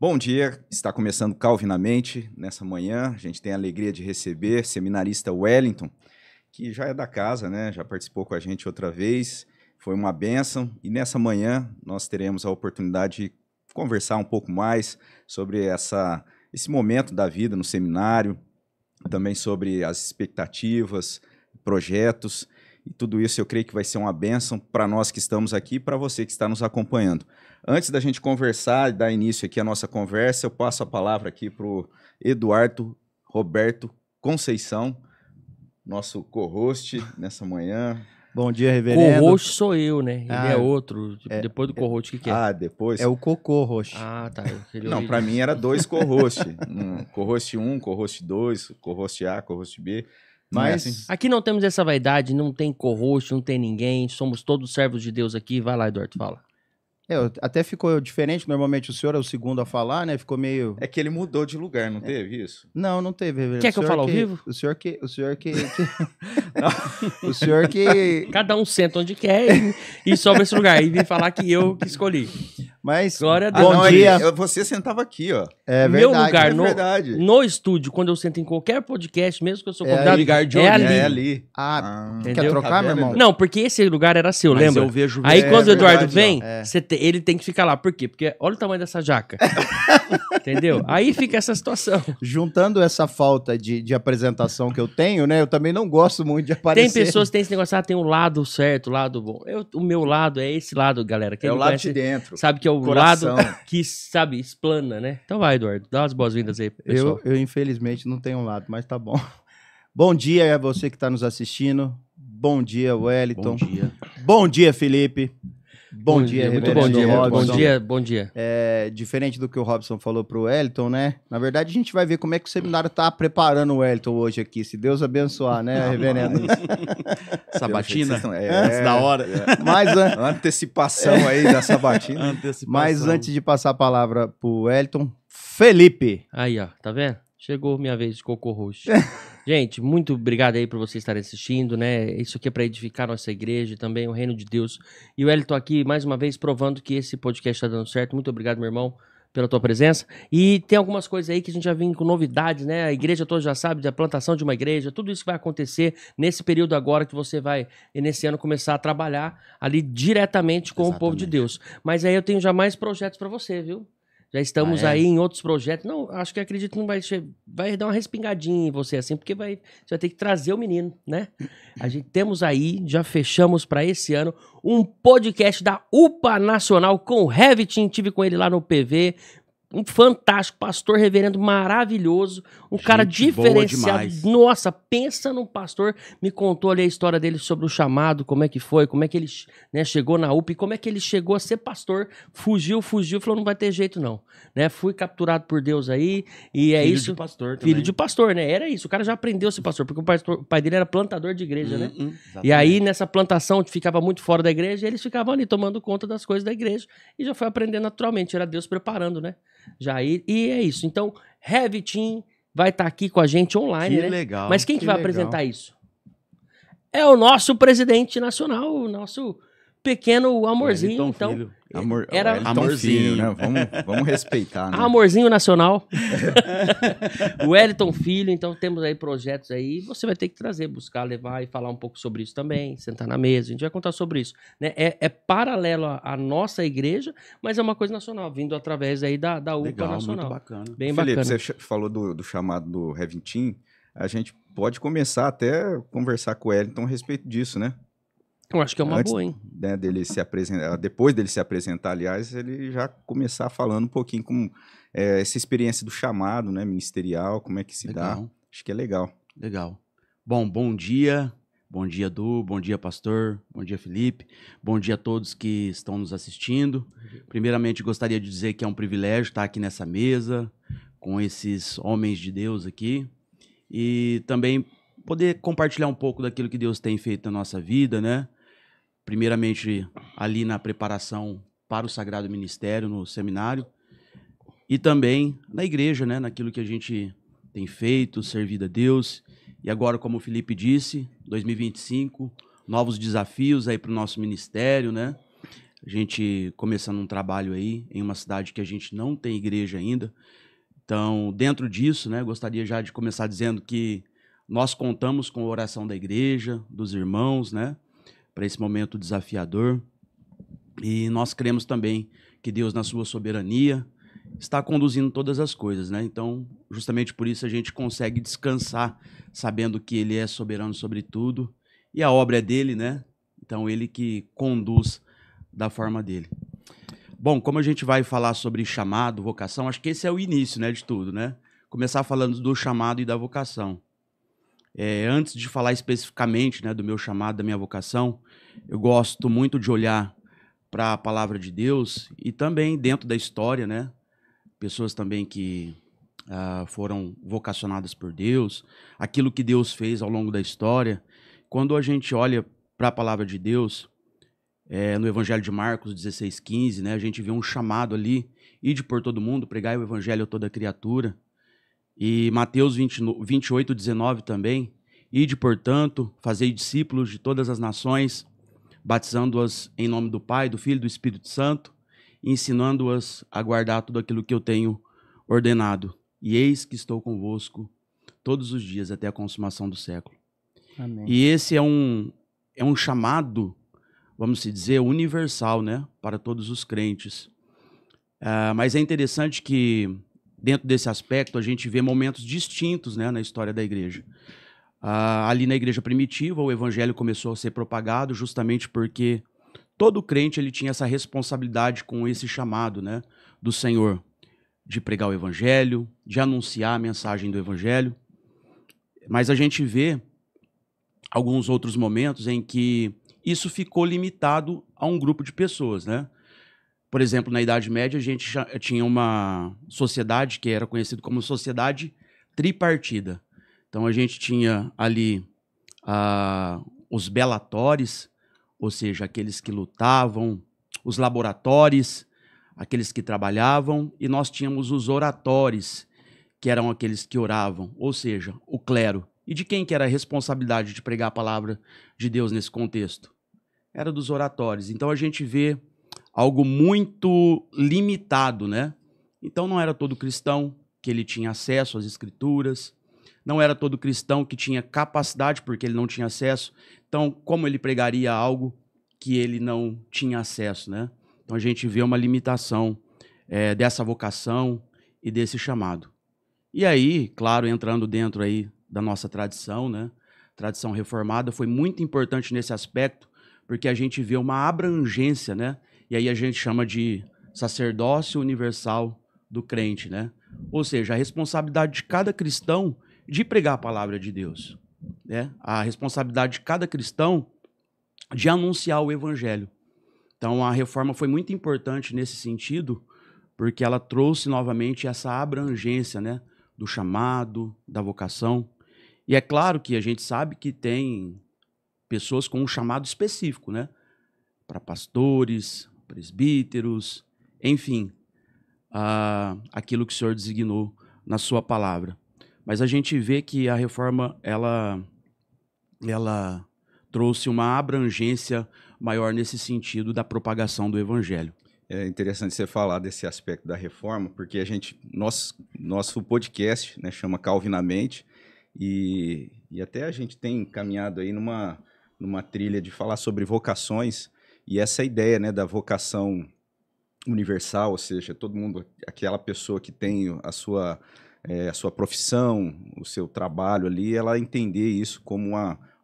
Bom dia, está começando Calvinamente nessa manhã. A gente tem a alegria de receber seminarista Wellington, que já é da casa, né? Já participou com a gente outra vez, foi uma bênção. E nessa manhã nós teremos a oportunidade de conversar um pouco mais sobre esse momento da vida no seminário, também sobre as expectativas, projetos, e tudo isso eu creio que vai ser uma bênção para nós que estamos aqui e para você que está nos acompanhando. Antes da gente conversar e dar início aqui à nossa conversa, eu passo a palavra aqui para o Eduardo Roberto Conceição, nosso co-host nessa manhã. Bom dia, reverendo. Co-host sou eu, né? Ele é outro. Depois do co-host, o que é? Ah, depois? É o cocô roxo. Ah, tá. Não, para mim era 2 co-host. Co-host 1, co-host 2, co-host A, co-host B. Mas assim. Aqui não temos essa vaidade, não tem co-host, não tem ninguém. Somos todos servos de Deus aqui. Vai lá, Eduardo, fala. até ficou diferente. Normalmente o senhor é o segundo a falar, né? Ficou meio... É que ele mudou de lugar, não teve isso? Não teve, reverendo. Quer que eu fale ao vivo? O senhor que... O senhor que... Cada um senta onde quer e sobe esse lugar. E vem falar que eu que escolhi. Mas, Glória a Deus. bom dia. Você sentava aqui, ó. É Meu verdade. lugar É verdade. no estúdio, quando eu sento em qualquer podcast, mesmo que eu sou É convidado, lugar de é onde? ali. É ali. Quer Entendeu? trocar, Tá meu vendo? irmão? Não, porque esse lugar era seu, Mas lembra? eu vejo... Aí quando o Eduardo verdade, vem, ó. ele tem que ficar lá. Por quê? Porque olha o tamanho dessa jaca. Entendeu? Aí fica essa situação. Juntando essa falta de apresentação que eu tenho, né? Eu também não gosto muito de aparecer. Tem pessoas que têm esse negócio, tem o lado certo, o lado bom. O meu lado é esse lado, galera. Quem É o não lado conhece, de dentro. sabe que é o Coração. lado que, sabe, explana, né? Então vai, Eduardo, dá umas boas-vindas aí, pessoal. Eu, infelizmente, não tenho um lado, mas tá bom. Bom dia a você que está nos assistindo. Bom dia, Wellington. Bom dia. Bom dia, Felipe. Bom dia, muito bom reverendo dia, Robson. bom dia. Diferente do que o Robson falou pro Wellington, né? Na verdade, a gente vai ver como é que o seminário tá preparando o Wellington hoje aqui. Se Deus abençoar, né, reverendo? Sabatina? Antes da hora. Mas, Antecipação aí da sabatina. mas antes de passar a palavra pro Wellington, Felipe. Aí, ó, tá vendo? Chegou minha vez de cocô roxo. Gente, muito obrigado aí por vocês estarem assistindo, né? Isso aqui é para edificar nossa igreja e também o reino de Deus. E o Wellington aqui, mais uma vez, provando que esse podcast tá dando certo. Muito obrigado, meu irmão, pela tua presença. E tem algumas coisas aí que a gente já vem com novidades, né? A igreja toda já sabe da plantação de uma igreja, tudo isso vai acontecer nesse período agora que você vai, nesse ano, começar a trabalhar ali diretamente com o povo de Deus. Mas aí eu tenho já mais projetos para você, viu? Já estamos aí em outros projetos. Não, acho que acredito que não vai dar uma respingadinha em você assim, porque você vai ter que trazer o menino, né? A gente temos aí, já fechamos para esse ano, um podcast da UPA Nacional com o Hevitin. Tive com ele lá no PV. Um fantástico pastor, reverendo maravilhoso, um cara diferenciado. Nossa, pensa num pastor. Me contou ali a história dele sobre o chamado, como é que foi, como é que ele, né, chegou na UPA e como é que ele chegou a ser pastor. Fugiu, falou, não vai ter jeito não. Né? Fui capturado por Deus aí e é Filho isso. de pastor também. Filho de pastor, né? Era isso. O cara já aprendeu a ser pastor, porque o pai dele era plantador de igreja, né? Exatamente. E aí, nessa plantação, ficava muito fora da igreja, e eles ficavam ali tomando conta das coisas da igreja e já foi aprendendo naturalmente. Era Deus preparando, né? Já e é isso. Então, Hevitin vai estar aqui com a gente online, Que né? legal. Mas quem que vai legal. apresentar isso? É o nosso presidente nacional, o nosso pequeno amorzinho. Wellington Então, Filho. era Amorzinho, né? Vamos respeitar, né? amorzinho nacional. O Wellington Filho. Então, temos aí projetos aí. Você vai ter que trazer, buscar, levar e falar um pouco sobre isso também. Sentar na mesa. A gente vai contar sobre isso. Né? É paralelo à nossa igreja, mas é uma coisa nacional, vindo através aí da UPA Legal, Nacional. muito bacana. Bem Felipe, bacana. você falou do chamado do Hevitin. A gente pode começar até a conversar com o Wellington a respeito disso, né? Eu acho que é uma Antes, boa, hein? né, dele se apresentar, depois dele se apresentar, aliás, ele já começar falando um pouquinho como essa experiência do chamado, né, ministerial, como é que se dá. Legal. Acho que é legal. Legal. Bom dia. Bom dia, Du. Bom dia, pastor. Bom dia, Felipe. Bom dia a todos que estão nos assistindo. Primeiramente, gostaria de dizer que é um privilégio estar aqui nessa mesa, com esses homens de Deus aqui. E também poder compartilhar um pouco daquilo que Deus tem feito na nossa vida, né? Primeiramente, ali na preparação para o Sagrado Ministério, no seminário. E também na igreja, né? Naquilo que a gente tem feito, servido a Deus. E agora, como o Felipe disse, 2025, novos desafios aí para o nosso ministério, né? A gente começando um trabalho aí em uma cidade que a gente não tem igreja ainda. Então, dentro disso, né, gostaria já de começar dizendo que nós contamos com a oração da igreja, dos irmãos, né, para esse momento desafiador. E nós cremos também que Deus, na sua soberania, está conduzindo todas as coisas, né? Então, justamente por isso a gente consegue descansar, sabendo que Ele é soberano sobre tudo e a obra é dele, né? Então, Ele que conduz da forma dele. Bom, como a gente vai falar sobre chamado, vocação, acho que esse é o início, né, de tudo, né? Começar falando do chamado e da vocação. Antes de falar especificamente, né, do meu chamado, da minha vocação, eu gosto muito de olhar para a palavra de Deus e também dentro da história, né? Pessoas também que foram vocacionadas por Deus, aquilo que Deus fez ao longo da história. Quando a gente olha para a palavra de Deus, no Evangelho de Marcos 16:15, né, a gente vê um chamado ali, ide por todo mundo, pregai o Evangelho a toda criatura. E Mateus 28:19 também, ide, portanto, fazei discípulos de todas as nações, batizando-as em nome do Pai, do Filho e do Espírito Santo, e ensinando-as a guardar tudo aquilo que eu tenho ordenado. E eis que estou convosco todos os dias até a consumação do século. Amém. E esse é um chamado, vamos dizer, universal, né, para todos os crentes. Mas é interessante que, dentro desse aspecto, a gente vê momentos distintos, né, na história da igreja. Ali na igreja primitiva, o evangelho começou a ser propagado justamente porque todo crente ele tinha essa responsabilidade com esse chamado, né, do Senhor, de pregar o evangelho, de anunciar a mensagem do evangelho. Mas a gente vê alguns outros momentos em que isso ficou limitado a um grupo de pessoas, né? Por exemplo, na Idade Média, a gente tinha uma sociedade que era conhecida como sociedade tripartida. Então, a gente tinha ali os belatores, ou seja, aqueles que lutavam, os laboratórios, aqueles que trabalhavam, e nós tínhamos os oratores, que eram aqueles que oravam, ou seja, o clero. E de quem que era a responsabilidade de pregar a palavra de Deus nesse contexto? Era dos oratores. Então, a gente vê algo muito limitado, né? Então, não era todo cristão que ele tinha acesso às escrituras, não era todo cristão que tinha capacidade, porque ele não tinha acesso. Então, como ele pregaria algo que ele não tinha acesso, né? Então, a gente vê uma limitação dessa vocação e desse chamado. E aí, claro, entrando dentro aí da nossa tradição, né? Tradição reformada, foi muito importante nesse aspecto, porque a gente vê uma abrangência, né? E aí a gente chama de sacerdócio universal do crente, né? Ou seja, a responsabilidade de cada cristão de pregar a palavra de Deus, né? A responsabilidade de cada cristão de anunciar o evangelho. Então, a reforma foi muito importante nesse sentido, porque ela trouxe novamente essa abrangência, né, do chamado, da vocação. E é claro que a gente sabe que tem pessoas com um chamado específico, né, para pastores, presbíteros, enfim, aquilo que o Senhor designou na sua palavra. Mas a gente vê que a reforma, ela trouxe uma abrangência maior nesse sentido da propagação do evangelho. É interessante você falar desse aspecto da reforma, porque nosso podcast, né, chama Calvinamente, e até a gente tem caminhado aí numa trilha de falar sobre vocações, e essa ideia, né, da vocação universal, ou seja, todo mundo, aquela pessoa que tem a sua profissão, o seu trabalho ali, ela entender isso como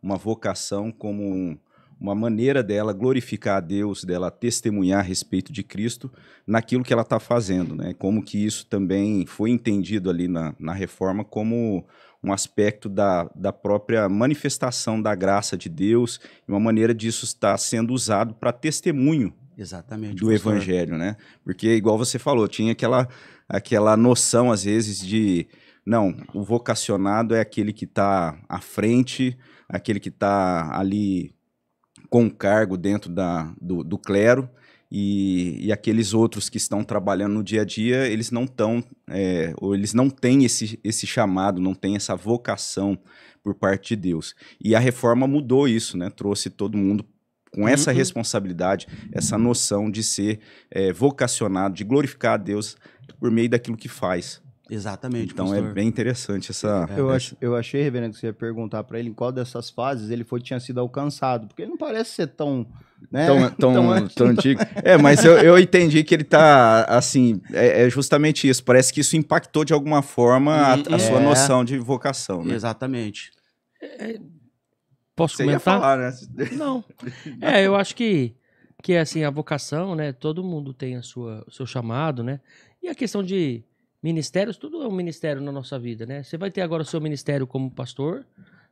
uma vocação, como uma maneira dela glorificar a Deus, dela testemunhar a respeito de Cristo naquilo que ela está fazendo, né? Como que isso também foi entendido ali na reforma como um aspecto da própria manifestação da graça de Deus, e uma maneira disso estar sendo usado para testemunho. Exatamente, do evangelho, né? Porque, igual você falou, tinha aquela noção, às vezes, de... Não, o vocacionado é aquele que está à frente, aquele que está ali com cargo dentro do clero, e aqueles outros que estão trabalhando no dia a dia, eles não estão, ou eles não têm esse chamado, não têm essa vocação por parte de Deus. E a reforma mudou isso, né? Trouxe todo mundo com essa responsabilidade, essa noção de ser vocacionado, de glorificar a Deus por meio daquilo que faz. Exatamente, Então pastor. é bem interessante essa... Eu achei, reverendo, que você ia perguntar para ele em qual dessas fases ele tinha sido alcançado, porque ele não parece ser tão... Né? Tão antigo. Mas eu entendi que ele tá, assim, é justamente isso. Parece que isso impactou de alguma forma a sua noção de vocação, né? Exatamente. Posso Você ia comentar? falar, né? Não. Eu acho que assim, a vocação, né? Todo mundo tem o seu chamado, né? E a questão de ministérios, tudo é um ministério na nossa vida, né? Você vai ter agora o seu ministério como pastor,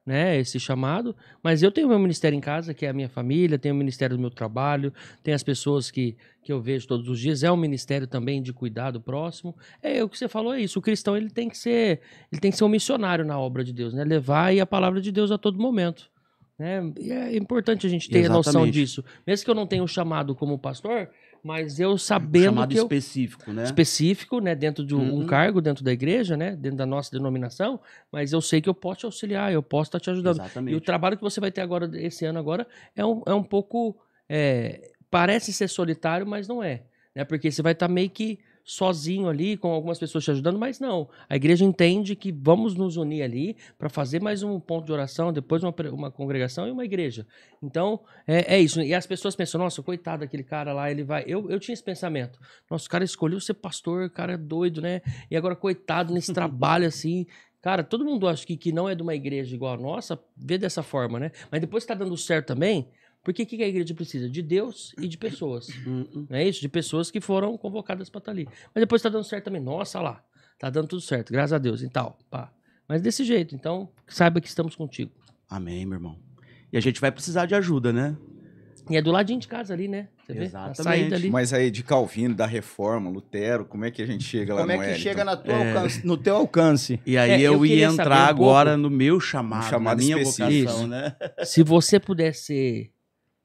né? Esse chamado. Mas eu tenho o meu ministério em casa, que é a minha família, tenho o ministério do meu trabalho, tem as pessoas que eu vejo todos os dias. É um ministério também de cuidado próximo. O que você falou é isso. O cristão, ele tem que ser um missionário na obra de Deus, né? Levar aí a palavra de Deus a todo momento. Né? E é importante a gente ter noção disso. Mesmo que eu não tenha o chamado como pastor, mas eu sabendo chamado que específico, né? Específico, né? Dentro de um cargo, dentro da igreja, né? Dentro da nossa denominação, mas eu sei que eu posso te auxiliar, eu posso estar te ajudando. Exatamente. E o trabalho que você vai ter agora, esse ano agora, é um pouco... parece ser solitário, mas não é. Né? Porque você vai estar meio que sozinho ali, com algumas pessoas te ajudando, mas não. A igreja entende que vamos nos unir ali para fazer mais um ponto de oração, depois uma congregação e uma igreja. Então, é isso. E as pessoas pensam, nossa, coitado daquele cara lá, ele vai... Eu tinha esse pensamento. Nossa, o cara escolheu ser pastor, o cara é doido, né? E agora, coitado, nesse trabalho assim... Cara, todo mundo acha que não é de uma igreja igual a nossa, vê dessa forma, né? Mas depois que tá dando certo também... Porque o que a igreja precisa? De Deus e de pessoas. Não é isso? De pessoas que foram convocadas para estar ali. Mas depois está dando certo também. Nossa, lá. Tá dando tudo certo. Graças a Deus e tal. Pá. Mas desse jeito. Então, saiba que estamos contigo. Amém, meu irmão. E a gente vai precisar de ajuda, né? E é do ladinho de casa ali, né? Você vê? Exatamente. A saída ali. Mas aí, de Calvino, da Reforma, Lutero, como é que a gente chega lá no Como é que Wellington? chega no teu alcance? E aí eu ia queria entrar saber agora no meu chamado, chamado na minha específico. vocação, né? Se você puder ser...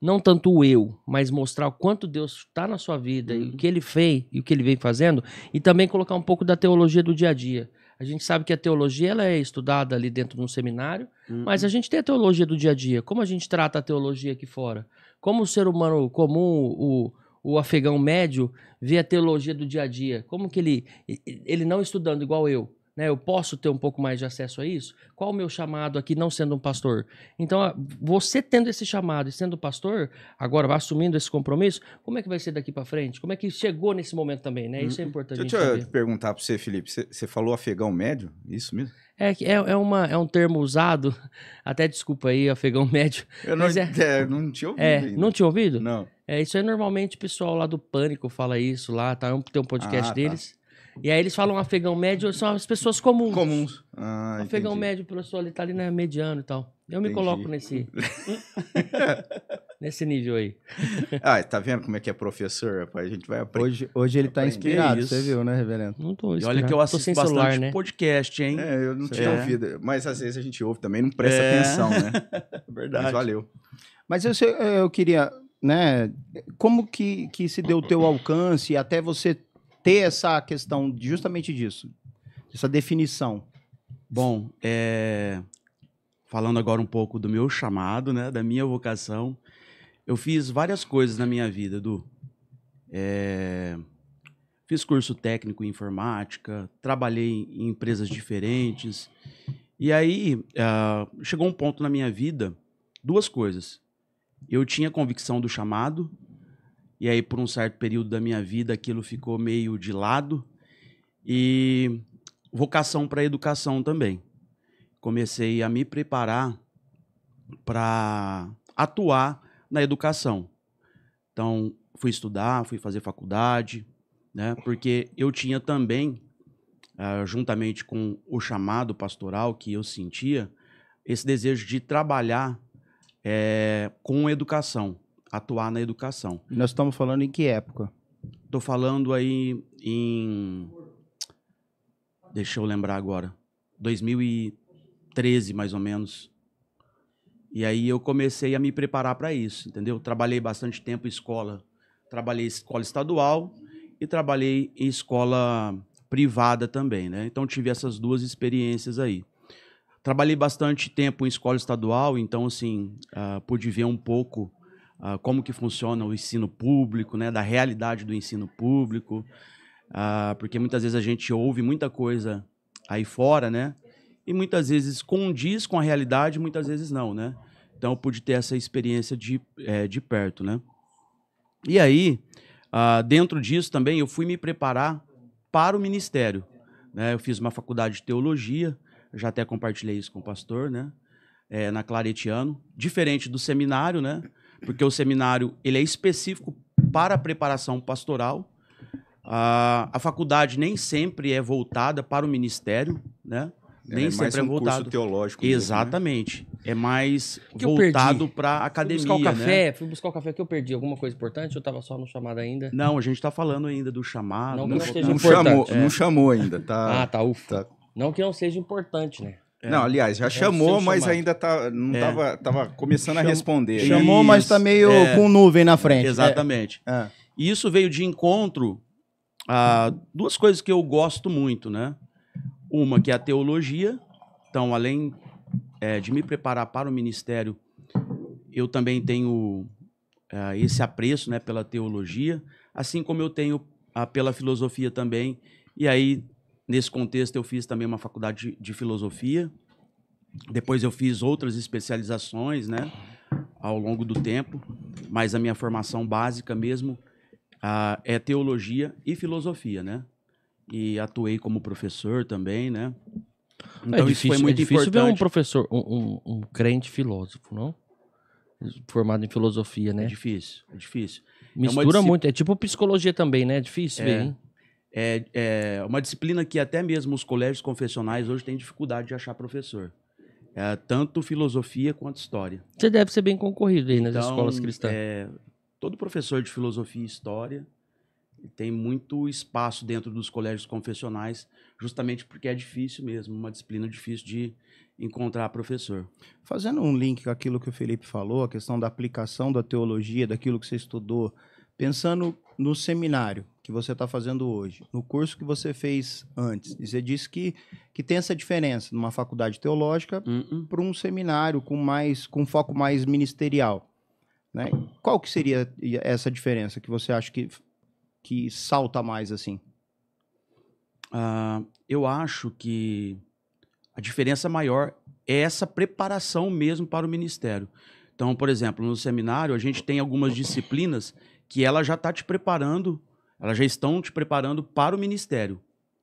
Não tanto o eu, mas mostrar o quanto Deus está na sua vida e o que ele fez e o que ele vem fazendo, e também colocar um pouco da teologia do dia a dia. A gente sabe que a teologia ela é estudada ali dentro de um seminário, mas a gente tem a teologia do dia a dia. Como a gente trata a teologia aqui fora? Como o ser humano comum, o afegão médio, vê a teologia do dia a dia? Como que ele não estudando igual eu, né? Eu posso ter um pouco mais de acesso a isso? Qual o meu chamado aqui não sendo um pastor? Então, você tendo esse chamado e sendo pastor, agora assumindo esse compromisso, como é que vai ser daqui para frente? Como é que chegou nesse momento também, né? Isso é importante. Deixa eu perguntar para você, Felipe. Você falou afegão médio? Isso mesmo? É um termo usado, até desculpa aí, afegão médio. Eu não tinha ouvido ainda. Não tinha ouvido? Não. Isso aí normalmente o pessoal lá do Pânico fala isso lá, tá? Tem um podcast deles. Tá. E aí eles falam afegão médio, são as pessoas comuns. Afegão entendi. médio, professor, ele tá ali na mediano e tal. Eu me coloco nesse nível aí. Tá vendo como é que é professor, rapaz? A gente vai aprender. Hoje ele tá inspirado, isso. você viu, né, reverendo? Não tô E olha que eu assisto bastante celular, né? podcast, hein? Eu não tinha ouvido. Mas às vezes a gente ouve também, não presta atenção, né? Verdade. Mas valeu. Mas eu queria, né, como que se deu o teu alcance até você ter essa questão justamente disso, essa definição? Bom, falando agora um pouco do meu chamado, né, da minha vocação, eu fiz várias coisas na minha vida, Edu. Fiz curso técnico em informática, trabalhei em empresas diferentes, e aí chegou um ponto na minha vida, duas coisas. Eu tinha convicção do chamado, e aí por um certo período da minha vida aquilo ficou meio de lado, e vocação para a educação também. Comecei a me preparar para atuar na educação. Então, fui estudar, fui fazer faculdade, né? Porque eu tinha também, juntamente com o chamado pastoral que eu sentia, esse desejo de trabalhar com educação, atuar na educação. Nós estamos falando em que época? Estou falando aí em... Deixa eu lembrar agora. 2013, mais ou menos. E aí eu comecei a me preparar para isso, entendeu? Trabalhei bastante tempo em escola. Trabalhei em escola estadual e trabalhei em escola privada também, né? Então tive essas duas experiências aí. Trabalhei bastante tempo em escola estadual, então assim, pude ver um pouco como que funciona o ensino público, né, da realidade do ensino público, porque muitas vezes a gente ouve muita coisa aí fora, né, e muitas vezes condiz com a realidade, muitas vezes não, né. Então eu pude ter essa experiência de perto, né. E aí, dentro disso também eu fui me preparar para o ministério, né. Eu fiz uma faculdade de teologia, já até compartilhei isso com o pastor, né, na Claretiano, diferente do seminário, né, porque o seminário ele é específico para a preparação pastoral. A faculdade nem sempre é voltada para o ministério, né? Nem é sempre mais um voltado. curso teológico mesmo, né? Exatamente. É mais Que eu voltado perdi? para Fui academia, buscar o né? café, que eu perdi. Alguma coisa importante? Eu tava só no chamado ainda? Não, a gente está falando ainda do chamado. Não, né? que não seja Não importante. chamou, não chamou ainda, tá? Tá, ufa. tá. Não que não seja importante, né? Não, aliás, já o chamou, seu mas chamado. ainda não tava começando a responder. Chamou, mas tá Isso, meio com nuvem na frente. Exatamente. E isso veio de encontro a duas coisas que eu gosto muito, né? Uma que é a teologia. Então, além de me preparar para o ministério, eu também tenho esse apreço, né, pela teologia, assim como eu tenho pela filosofia também. E aí, nesse contexto, eu fiz também uma faculdade de filosofia. Depois eu fiz outras especializações, né, ao longo do tempo. Mas a minha formação básica mesmo é teologia e filosofia, né? E atuei como professor também, né? Então isso foi muito difícil ver um importante. professor, um crente filósofo, não? Formado em filosofia, né? É difícil, é difícil. Mistura muito, é tipo psicologia também, né? É difícil ver, hein? É uma disciplina que até mesmo os colégios confessionais hoje têm dificuldade de achar professor. Tanto filosofia quanto história. Você deve ser bem concorrido aí nas Então, escolas cristãs. Todo professor de filosofia e história tem muito espaço dentro dos colégios confessionais, justamente porque é difícil mesmo, uma disciplina difícil de encontrar professor. Fazendo um link com aquilo que o Felipe falou, a questão da aplicação da teologia, daquilo que você estudou, pensando no seminário que você está fazendo hoje, no curso que você fez antes, e você disse que tem essa diferença numa faculdade teológica para um seminário com foco mais ministerial, né? Qual que seria essa diferença que você acha que salta mais assim? Eu acho que a diferença maior é essa preparação mesmo para o ministério. Então, por exemplo, no seminário a gente tem algumas disciplinas que ela já está te preparando, elas já estão te preparando para o ministério,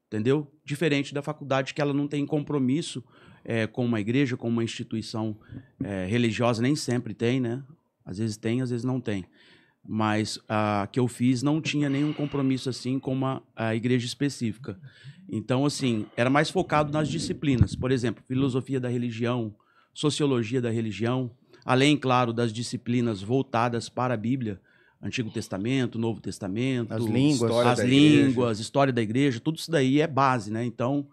entendeu? Diferente da faculdade, que ela não tem compromisso com uma igreja, com uma instituição religiosa, nem sempre tem, né? Às vezes tem, às vezes não tem. Mas a que eu fiz não tinha nenhum compromisso assim com uma igreja específica. Então, assim, era mais focado nas disciplinas. Por exemplo, filosofia da religião, sociologia da religião, além, claro, das disciplinas voltadas para a Bíblia, Antigo Testamento, Novo Testamento, as línguas, história da igreja, tudo isso daí é base, né? Então,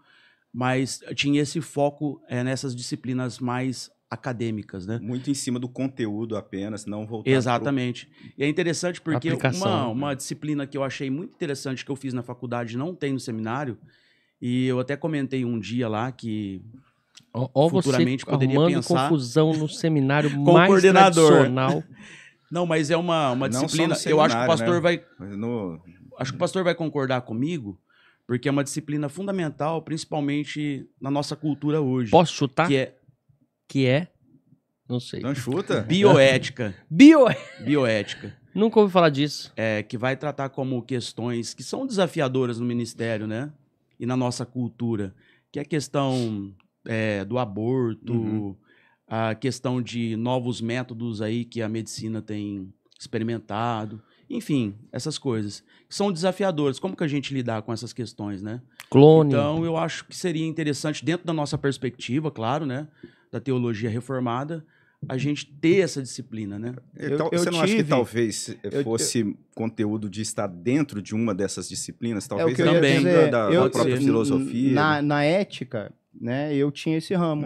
mas tinha esse foco nessas disciplinas mais acadêmicas, né? Muito em cima do conteúdo apenas, não voltado. Exatamente. E é interessante porque Aplicação. uma disciplina que eu achei muito interessante que eu fiz na faculdade não tem no seminário, e eu até comentei um dia lá que futuramente você poderia arrumando pensar confusão no seminário com o mais coordenador. tradicional. Não, mas é uma Não disciplina, só no eu acho que o seminário, pastor né? acho que o pastor vai concordar comigo, porque é uma disciplina fundamental, principalmente na nossa cultura hoje. Posso chutar? Que é Não sei. Então chuta. bioética. Bioética. Nunca ouvi falar disso. Que vai tratar como questões que são desafiadoras no ministério, né? E na nossa cultura, que é a questão do aborto, a questão de novos métodos aí que a medicina tem experimentado, enfim, essas coisas que são desafiadoras. Como que a gente lidar com essas questões, né? Clone. Então, eu acho que seria interessante, dentro da nossa perspectiva, claro, né? Da teologia reformada, a gente ter essa disciplina, né? Você não acha que talvez fosse conteúdo de estar dentro de uma dessas disciplinas? Talvez também da própria filosofia. Na ética, né, eu tinha esse ramo.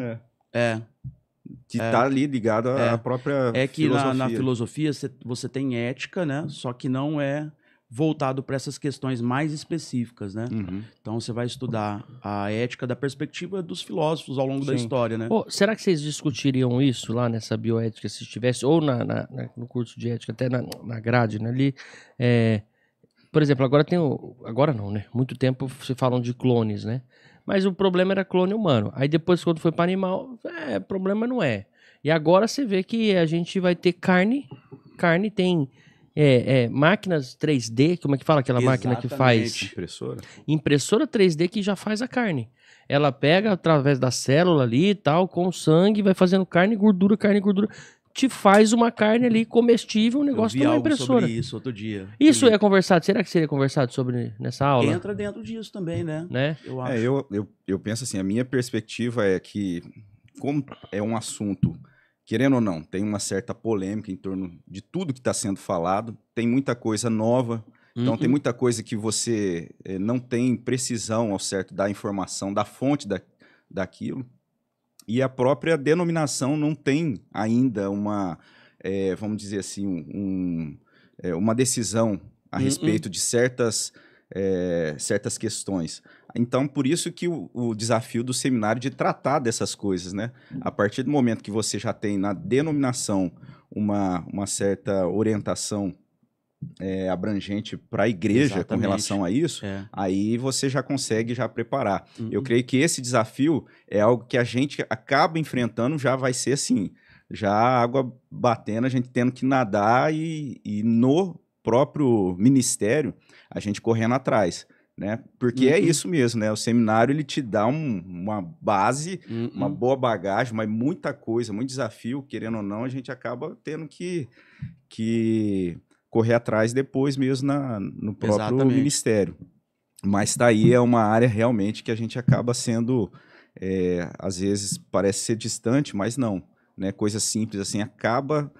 De estar ali ligado à própria que filosofia. na filosofia você tem ética, né? Só que não é voltado para essas questões mais específicas, né? Uhum. Então você vai estudar a ética da perspectiva dos filósofos ao longo da Sim. história, né? Ô, será que vocês discutiriam isso lá nessa bioética, se estivesse, ou no curso de ética, até na grade, né? Ali, por exemplo, agora tem agora não, né? Muito tempo se falam de clones, né? Mas o problema era clone humano. Aí depois, quando foi para animal, problema não é. E agora você vê que a gente vai ter carne tem máquinas 3D, como é que fala aquela máquina que faz? Impressora 3D que já faz a carne. Ela pega através da célula ali e tal, com sangue, vai fazendo carne, gordura, te faz uma carne ali comestível, um negócio de uma impressora. Sobre isso outro dia. Isso é conversado? Será que seria conversado sobre nessa aula? Entra dentro disso também, né? Eu acho. Eu penso assim, a minha perspectiva é que, como é um assunto, querendo ou não, tem uma certa polêmica em torno de tudo que está sendo falado, tem muita coisa nova, então tem muita coisa que você não tem precisão ao certo da informação, da fonte daquilo, e a própria denominação não tem ainda uma, vamos dizer assim, uma decisão a respeito de certas questões. Então, por isso que o desafio do seminário de tratar dessas coisas, né? A partir do momento que você já tem na denominação uma certa orientação abrangente para a igreja. Exatamente. Com relação a isso, aí você já consegue já preparar. Eu creio que esse desafio é algo que a gente acaba enfrentando, já vai ser assim, já a água batendo, a gente tendo que nadar e no próprio ministério, a gente correndo atrás, né? Porque é isso mesmo, né? O seminário, ele te dá uma base, uma boa bagagem, mas muita coisa, muito desafio, querendo ou não, a gente acaba tendo que correr atrás depois mesmo no próprio ministério. Mas tá aí, é uma área realmente que a gente acaba sendo, às vezes parece ser distante, mas não, né? Coisa simples assim, acaba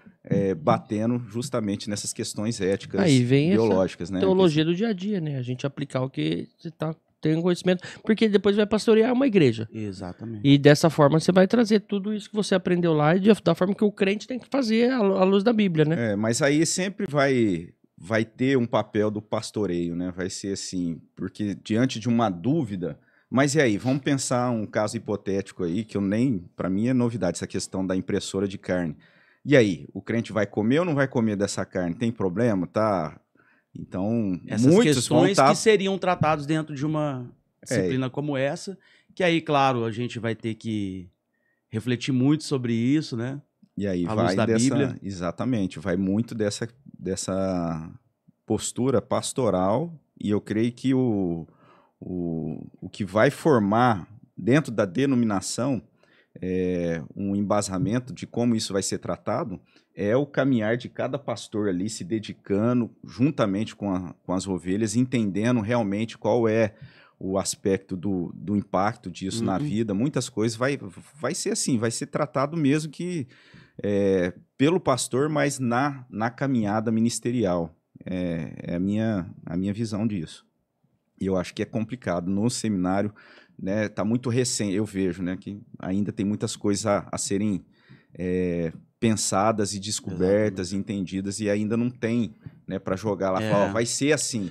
batendo justamente nessas questões éticas, aí vem biológicas, né? Teologia do dia a dia, né? A gente aplicar o que você tem conhecimento, porque depois vai pastorear uma igreja. Exatamente. E dessa forma você vai trazer tudo isso que você aprendeu lá e da forma que o crente tem que fazer à luz da Bíblia, né? Mas aí sempre vai ter um papel do pastoreio, né? Vai ser assim, porque diante de uma dúvida, mas e aí, vamos pensar um caso hipotético aí, que para mim é novidade, essa questão da impressora de carne. E aí, o crente vai comer ou não vai comer dessa carne? Tem problema? Tá? Então, essas muitos questões que seriam tratados dentro de uma disciplina como essa, que aí, claro, a gente vai ter que refletir muito sobre isso, né? E aí à luz da Bíblia. Exatamente, vai muito dessa postura pastoral, e eu creio que o que vai formar dentro da denominação um embasamento de como isso vai ser tratado é o caminhar de cada pastor ali se dedicando juntamente com as ovelhas, entendendo realmente qual é o aspecto do impacto disso na vida. Muitas coisas vai ser assim, vai ser tratado mesmo que pelo pastor, mas na caminhada ministerial. É a minha visão disso. E eu acho que é complicado no seminário, né? Tá muito recente, eu vejo, né, que ainda tem muitas coisas a serem pensadas e descobertas, e entendidas, e ainda não tem, né, para jogar lá, falar, vai ser assim.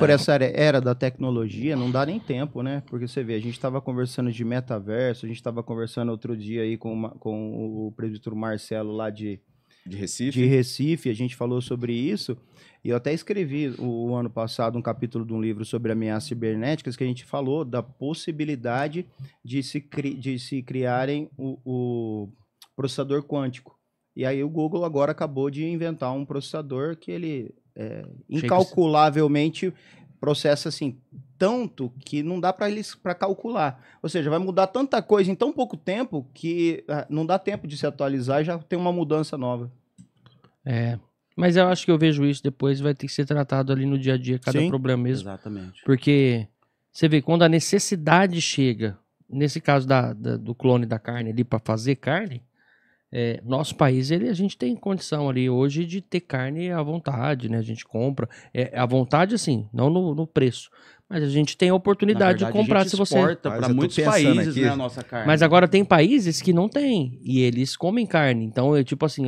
Por essa era da tecnologia, não dá nem tempo, né? Porque você vê, a gente estava conversando de metaverso, a gente estava conversando outro dia aí com o presbítero Marcelo lá de Recife, a gente falou sobre isso, e eu até escrevi o ano passado um capítulo de um livro sobre ameaças cibernéticas, que a gente falou da possibilidade de se criarem o processador quântico. E aí o Google agora acabou de inventar um processador que ele incalculavelmente processa assim tanto que não dá para calcular. Ou seja, vai mudar tanta coisa em tão pouco tempo que não dá tempo de se atualizar e já tem uma mudança nova. Mas eu acho que eu vejo isso depois, vai ter que ser tratado ali no dia a dia, cada problema mesmo. Exatamente. Porque você vê, quando a necessidade chega, nesse caso do clone da carne ali para fazer carne, nosso país, a gente tem condição ali hoje de ter carne à vontade, né? A gente compra, à vontade assim, não no preço. Mas a gente tem a oportunidade de comprar se você... exporta para muitos países, né, a nossa carne. Mas agora tem países que não tem, e eles comem carne. Então, tipo assim,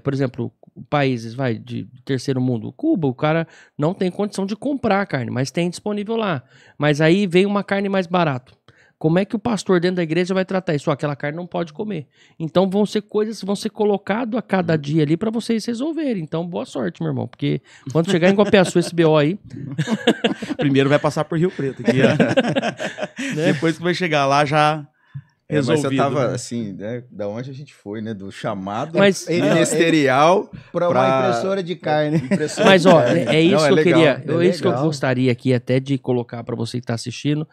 Por exemplo, países de terceiro mundo, Cuba, o cara não tem condição de comprar carne, mas tem disponível lá. Mas aí vem uma carne mais barata. Como é que o pastor dentro da igreja vai tratar isso? Aquela carne não pode comer. Então vão ser coisas que vão ser colocadas a cada dia ali para vocês resolverem. Então boa sorte, meu irmão, porque quando chegar em Guapiaçu esse BO aí... Primeiro vai passar por Rio Preto. Aqui, né? Depois que vai chegar lá já... Mas você resolvido, tava né? assim, né? Da onde a gente foi, né? Do chamado Mas- ministerial Para uma impressora de carne. impressora Mas, de ó, carne. é isso Não, que eu legal. queria. É Isso que eu legal. gostaria aqui até de colocar para você que está assistindo.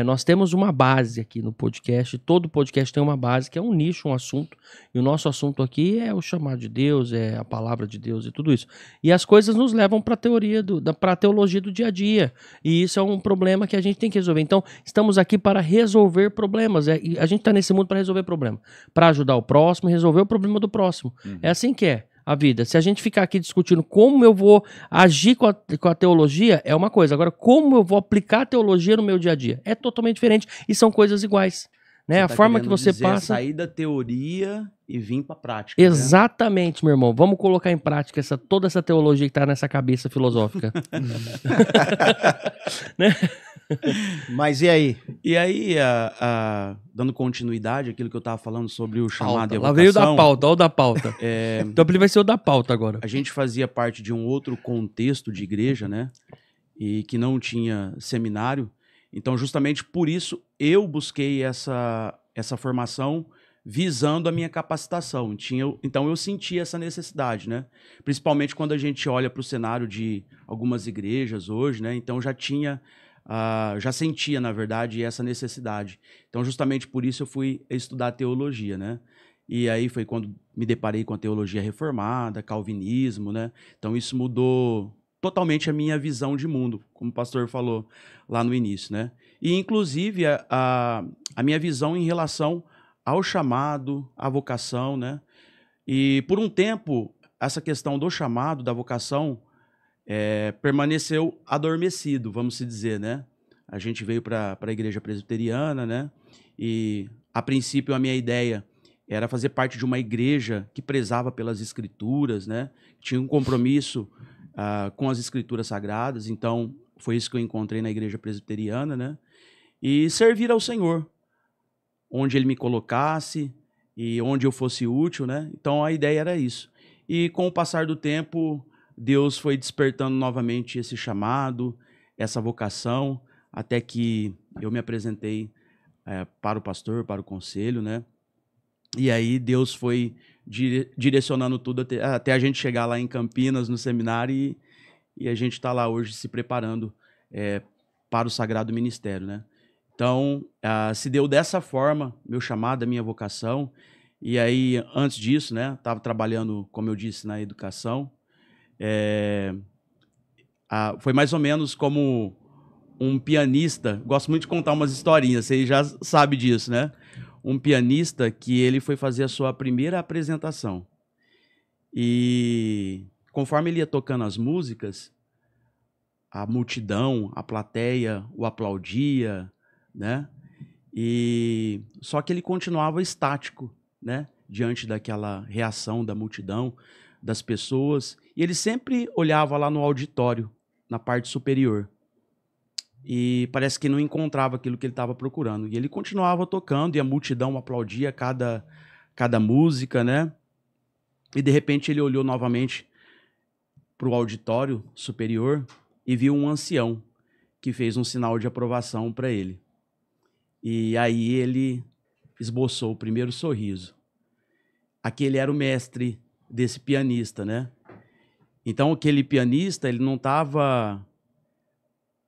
Nós temos uma base aqui no podcast. Todo podcast tem uma base, que é um nicho, um assunto. E o nosso assunto aqui é o chamado de Deus, é a palavra de Deus e tudo isso. E as coisas nos levam para a teologia do dia a dia. E isso é um problema que a gente tem que resolver. Então, estamos aqui para resolver problemas. E a gente está nesse mundo para resolver problema. Para ajudar o próximo e resolver o problema do próximo. É assim que é a vida. Se a gente ficar aqui discutindo como eu vou agir com a teologia, é uma coisa. Agora, como eu vou aplicar a teologia no meu dia a dia? É totalmente diferente e são coisas iguais. Né? A tá forma que querendo você dizer passa... sair da teoria e vir pra prática. Né? Exatamente, meu irmão. Vamos colocar em prática toda essa teologia que tá nessa cabeça filosófica. Né? Mas e aí? E aí, dando continuidade àquilo que eu estava falando sobre o chamado e a Lá veio da vocação, pauta, olha o da pauta. Então ele vai ser o da pauta agora. a gente fazia parte de um outro contexto de igreja, né? E que não tinha seminário. Então, justamente por isso, eu busquei essa formação visando a minha capacitação. Então, eu senti essa necessidade, né? Principalmente quando a gente olha para o cenário de algumas igrejas hoje, né? Então, já sentia, na verdade, essa necessidade. Então, justamente por isso eu fui estudar teologia, né? E aí foi quando me deparei com a teologia reformada, calvinismo, né? Então, isso mudou totalmente a minha visão de mundo, como o pastor falou lá no início, né? E, inclusive, a minha visão em relação ao chamado, à vocação, né? E, por um tempo, essa questão do chamado, da vocação, permaneceu adormecido, vamos se dizer, né? A gente veio para a igreja presbiteriana, né? E, a princípio, a minha ideia era fazer parte de uma igreja que prezava pelas escrituras, né? Tinha um compromisso com as escrituras sagradas, então foi isso que eu encontrei na igreja presbiteriana, né? E servir ao Senhor, onde Ele me colocasse e onde eu fosse útil, né? Então a ideia era isso. E com o passar do tempo, Deus foi despertando novamente esse chamado, essa vocação, até que eu me apresentei para o pastor, para o conselho, né? E aí Deus foi direcionando tudo até a gente chegar lá em Campinas, no seminário, e a gente está lá hoje se preparando para o sagrado ministério, né? Então, se deu dessa forma, meu chamado, a minha vocação. E aí, antes disso, né, estava trabalhando, como eu disse, na educação. Foi mais ou menos como um pianista. Gosto muito de contar umas historinhas, você já sabe disso, né? Um pianista que ele foi fazer a sua primeira apresentação. E conforme ele ia tocando as músicas, a multidão, a plateia o aplaudia, né? E só que ele continuava estático, né? Diante daquela reação da multidão, das pessoas. E ele sempre olhava lá no auditório, na parte superior. E parece que não encontrava aquilo que ele estava procurando. E ele continuava tocando e a multidão aplaudia cada música, né? E de repente ele olhou novamente para o auditório superior e viu um ancião que fez um sinal de aprovação para ele. E aí ele esboçou o primeiro sorriso. Aquele era o mestre desse pianista, né? Então aquele pianista, ele não estava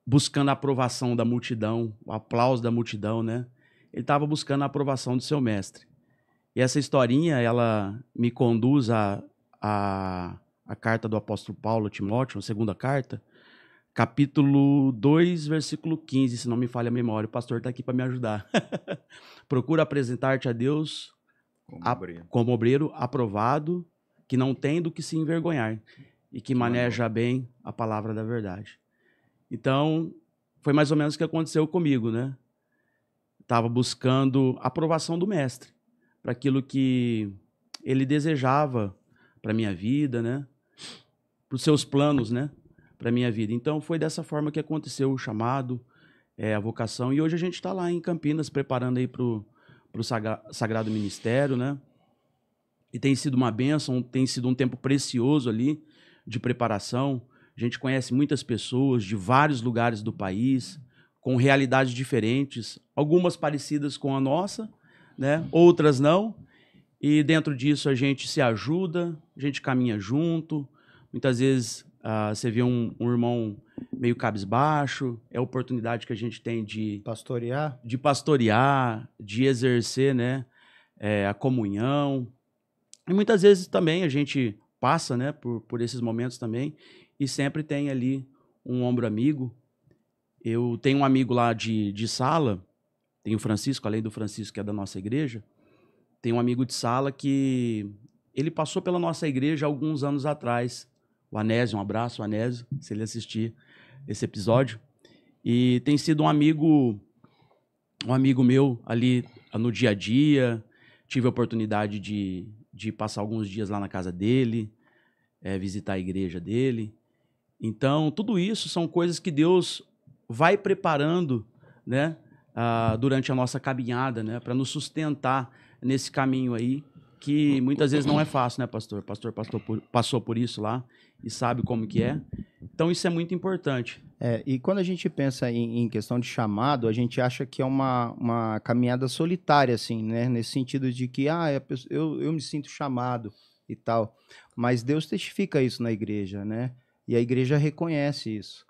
buscando a aprovação da multidão, o aplauso da multidão, né? Ele estava buscando a aprovação do seu mestre. E essa historinha, ela me conduz à carta do apóstolo Paulo a Timóteo, a segunda carta, capítulo 2, versículo 15, se não me falha a memória. O pastor está aqui para me ajudar. Procura apresentar-te a Deus como obreiro aprovado, que não tem do que se envergonhar e que maneja bem a palavra da verdade. Então, foi mais ou menos o que aconteceu comigo, né? Estava buscando a aprovação do mestre para aquilo que ele desejava para minha vida, né? Para os seus planos, né? Para minha vida. Então foi dessa forma que aconteceu o chamado, a vocação. E hoje a gente está lá em Campinas preparando aí para o Sagrado Ministério, né? E tem sido uma bênção, tem sido um tempo precioso ali de preparação. A gente conhece muitas pessoas de vários lugares do país, com realidades diferentes, algumas parecidas com a nossa, né? Outras não. E dentro disso a gente se ajuda, a gente caminha junto. Muitas vezes você vê um irmão meio cabisbaixo, é a oportunidade que a gente tem de pastorear, de exercer, né, a comunhão. E muitas vezes também a gente passa, né, por esses momentos também, e sempre tem ali um ombro amigo. Eu tenho um amigo lá de sala, tem o Francisco, além do Francisco, que é da nossa igreja, tem um amigo de sala que ele passou pela nossa igreja há alguns anos atrás. O Anésio, um abraço, Anésio, se ele assistir esse episódio. E tem sido um amigo meu ali no dia a dia. Tive a oportunidade de passar alguns dias lá na casa dele, visitar a igreja dele. Então, tudo isso são coisas que Deus vai preparando, né, durante a nossa caminhada, né, para nos sustentar nesse caminho aí, que muitas vezes não é fácil, né, pastor? O pastor passou por isso lá e sabe como que é. Então, isso é muito importante. E quando a gente pensa em questão de chamado, a gente acha que é uma caminhada solitária, assim, né? Nesse sentido de que, eu me sinto chamado e tal. Mas Deus testifica isso na igreja, né? E a igreja reconhece isso.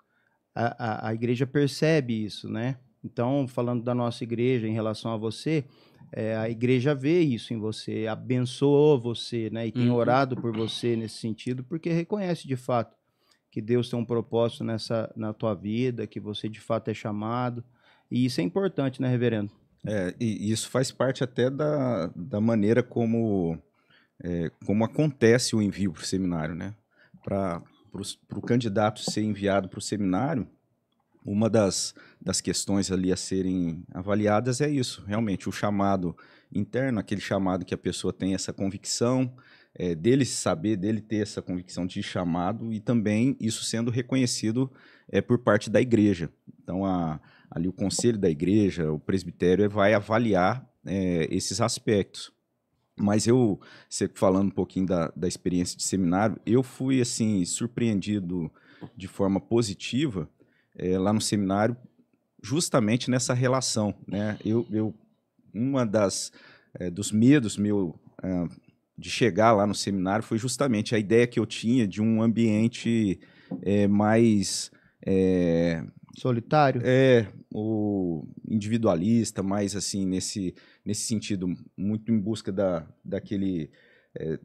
A igreja percebe isso, né? Então, falando da nossa igreja em relação a você, a igreja vê isso em você, abençoou você, né? E tem orado por você nesse sentido, porque reconhece de fato que Deus tem um propósito na tua vida, que você de fato é chamado. E isso é importante, né, reverendo? E isso faz parte até da maneira como acontece o envio para o seminário, né? Para o candidato ser enviado para o seminário, uma das questões ali a serem avaliadas é isso, realmente, o chamado interno, aquele chamado que a pessoa tem essa convicção, dele saber, dele ter essa convicção de chamado, e também isso sendo reconhecido por parte da igreja. Então, ali o conselho da igreja, o presbitério, vai avaliar esses aspectos. Mas você falando um pouquinho da experiência de seminário, eu fui assim surpreendido de forma positiva lá no seminário, justamente nessa relação, né? Uma dos medos meu de chegar lá no seminário foi justamente a ideia que eu tinha de um ambiente mais solitário, o individualista, mais assim nesse sentido, muito em busca daquele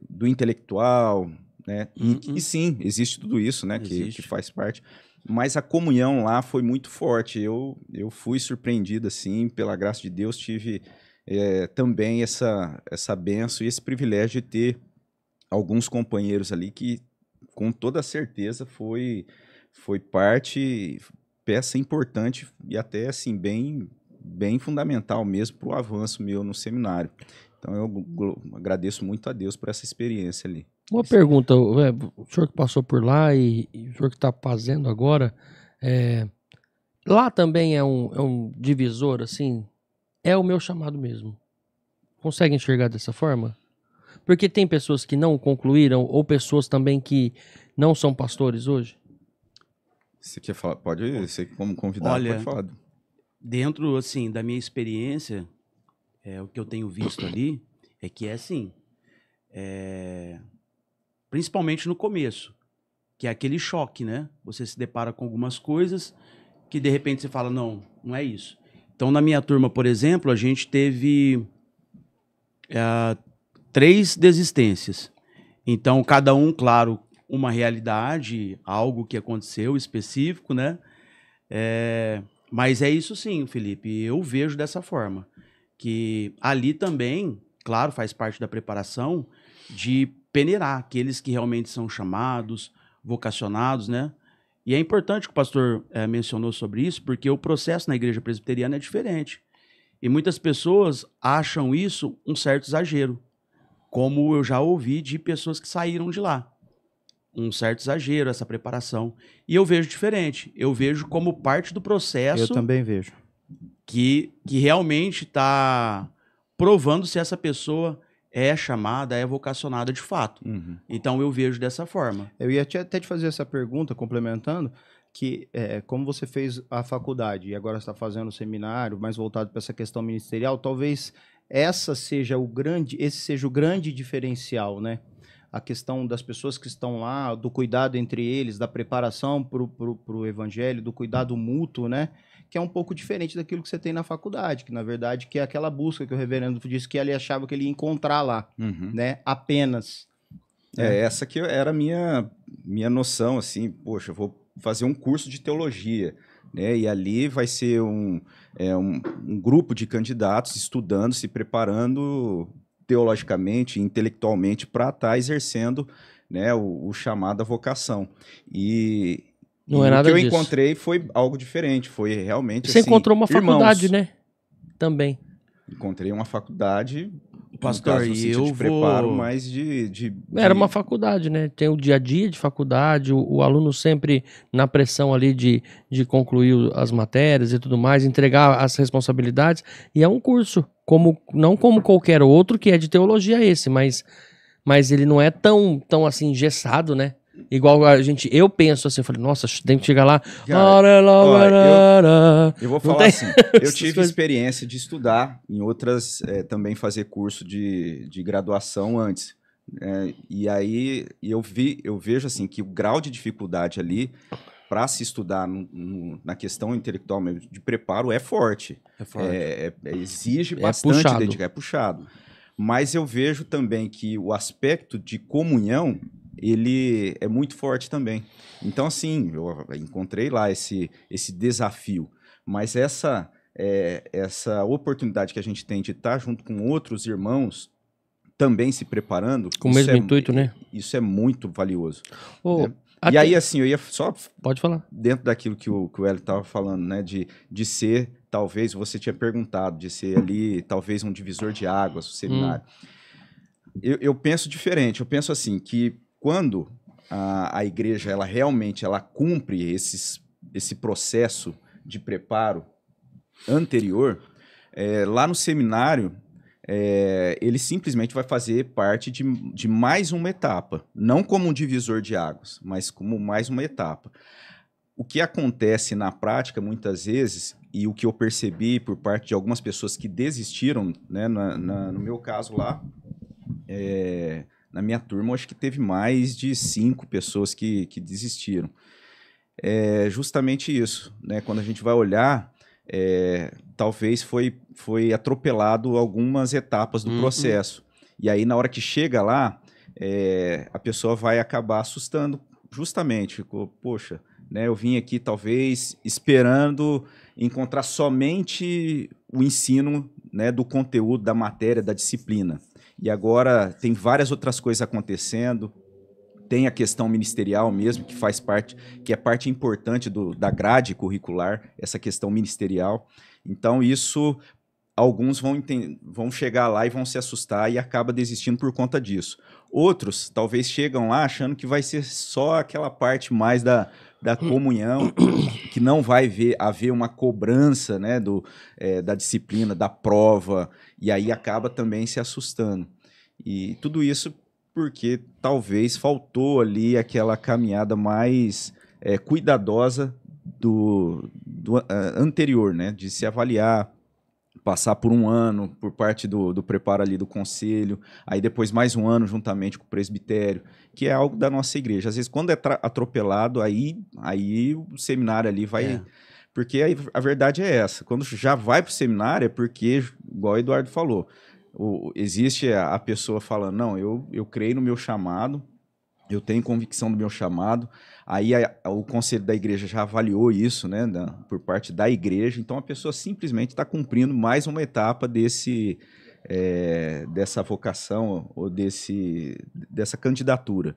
do intelectual, né? E sim, existe tudo isso, né? Que faz parte. Mas a comunhão lá foi muito forte. Eu fui surpreendido, assim, pela graça de Deus, tive também essa bênção e esse privilégio de ter alguns companheiros ali que, com toda certeza, foi peça importante e até, assim, bem fundamental mesmo para o avanço meu no seminário. Então, eu agradeço muito a Deus por essa experiência ali. Uma pergunta, o senhor que passou por lá e o senhor que está fazendo agora, lá também é um divisor, assim, é o meu chamado mesmo. Consegue enxergar dessa forma? Porque tem pessoas que não concluíram ou pessoas também que não são pastores hoje? Você quer falar? Pode, você como convidado, pode falar. Dentro, assim, da minha experiência, o que eu tenho visto ali é que assim, principalmente no começo, que é aquele choque, né? Você se depara com algumas coisas que de repente você fala, não é isso. Então, na minha turma, por exemplo, a gente teve 3 desistências. Então, cada um, claro, uma realidade, algo que aconteceu específico, né? Mas é isso sim, Felipe, eu vejo dessa forma, que ali também, claro, faz parte da preparação de peneirar aqueles que realmente são chamados, vocacionados, né? E é importante que o pastor mencionou sobre isso, porque o processo na igreja presbiteriana é diferente. E muitas pessoas acham isso um certo exagero. como eu já ouvi de pessoas que saíram de lá. Um certo exagero, essa preparação. E eu vejo diferente. Eu vejo como parte do processo Eu também vejo. que realmente está provando se essa pessoa é chamada, é vocacionada de fato. Uhum. Então eu vejo dessa forma. Eu ia até te fazer essa pergunta, complementando, que como você fez a faculdade e agora está fazendo o seminário, mais voltado para essa questão ministerial, talvez esse seja o grande diferencial, né? A questão das pessoas que estão lá, do cuidado entre eles, da preparação para o evangelho, do cuidado mútuo, né? Que é um pouco diferente daquilo que você tem na faculdade, que na verdade que é aquela busca que o reverendo disse que ele achava que ele ia encontrar lá, Uhum. né? Apenas. Essa que era a minha noção, assim, poxa, eu vou fazer um curso de teologia, né? E ali vai ser um grupo de candidatos estudando, se preparando teologicamente, intelectualmente, para estar exercendo, né, o chamado à vocação. Não é nada o que eu disso. encontrei foi algo diferente, foi realmente Você assim, encontrou uma irmãos. faculdade, né? Também. Encontrei uma faculdade, Pastor, no caso, no e sentido eu de preparo, vou... mas Era uma faculdade, né? Tem o dia a dia de faculdade, o aluno sempre na pressão ali de concluir as matérias e tudo mais, entregar as responsabilidades. E é um curso, não como qualquer outro que é de teologia esse, mas ele não é tão assim engessado, né? Igual eu penso assim, eu falei, nossa, tem que chegar lá. Eu vou Não falar tem assim, eu essas tive coisas. experiência de estudar em outras, também fazer curso de graduação antes. E aí eu vejo assim que o grau de dificuldade ali para se estudar na questão intelectual mesmo, de preparo é forte. É forte. Exige É bastante puxado. dedicação, é puxado. Mas eu vejo também que o aspecto de comunhão, ele é muito forte também. Então, assim, eu encontrei lá esse desafio. Mas essa oportunidade que a gente tem de estar junto com outros irmãos, também se preparando, Com o mesmo intuito, né? Isso é muito valioso. Ô, Né? até- E aí, assim, eu ia só Pode falar. dentro daquilo que o Hélio estava falando, né, de ser, talvez, você tinha perguntado, de ser ali, talvez, um divisor de águas, o seminário. Eu penso diferente, eu penso assim, que quando a igreja, ela realmente, ela cumpre esse processo de preparo anterior, lá no seminário, ele simplesmente vai fazer parte de mais uma etapa, não como um divisor de águas, mas como mais uma etapa. O que acontece na prática, muitas vezes, e o que eu percebi por parte de algumas pessoas que desistiram, né, no meu caso lá, na minha turma, eu acho que teve mais de 5 pessoas que desistiram. É justamente isso, né? Quando a gente vai olhar, talvez foi atropelado algumas etapas do processo. E aí, na hora que chega lá, a pessoa vai acabar assustando, justamente. Poxa, né, eu vim aqui talvez esperando encontrar somente o ensino, né, do conteúdo, da matéria, da disciplina. E agora tem várias outras coisas acontecendo. Tem a questão ministerial mesmo, que faz parte, que é parte importante da grade curricular, essa questão ministerial. Então, isso, alguns vão chegar lá e vão se assustar e acaba desistindo por conta disso. Outros, talvez, chegam lá achando que vai ser só aquela parte mais da comunhão, que não vai haver uma cobrança, né, da disciplina, da prova, e aí acaba também se assustando. E tudo isso porque talvez faltou ali aquela caminhada mais cuidadosa do anterior, né, de se avaliar, passar por um ano por parte do preparo ali do conselho, aí depois mais um ano juntamente com o presbitério, que é algo da nossa igreja. Às vezes, quando é atropelado, aí o seminário ali vai... Porque a verdade é essa, quando já vai para o seminário é porque, igual o Eduardo falou, existe a pessoa falando, não, eu creio no meu chamado, eu tenho convicção do meu chamado, aí o conselho da igreja já avaliou isso, né, por parte da igreja, então a pessoa simplesmente está cumprindo mais uma etapa dessa vocação ou dessa candidatura.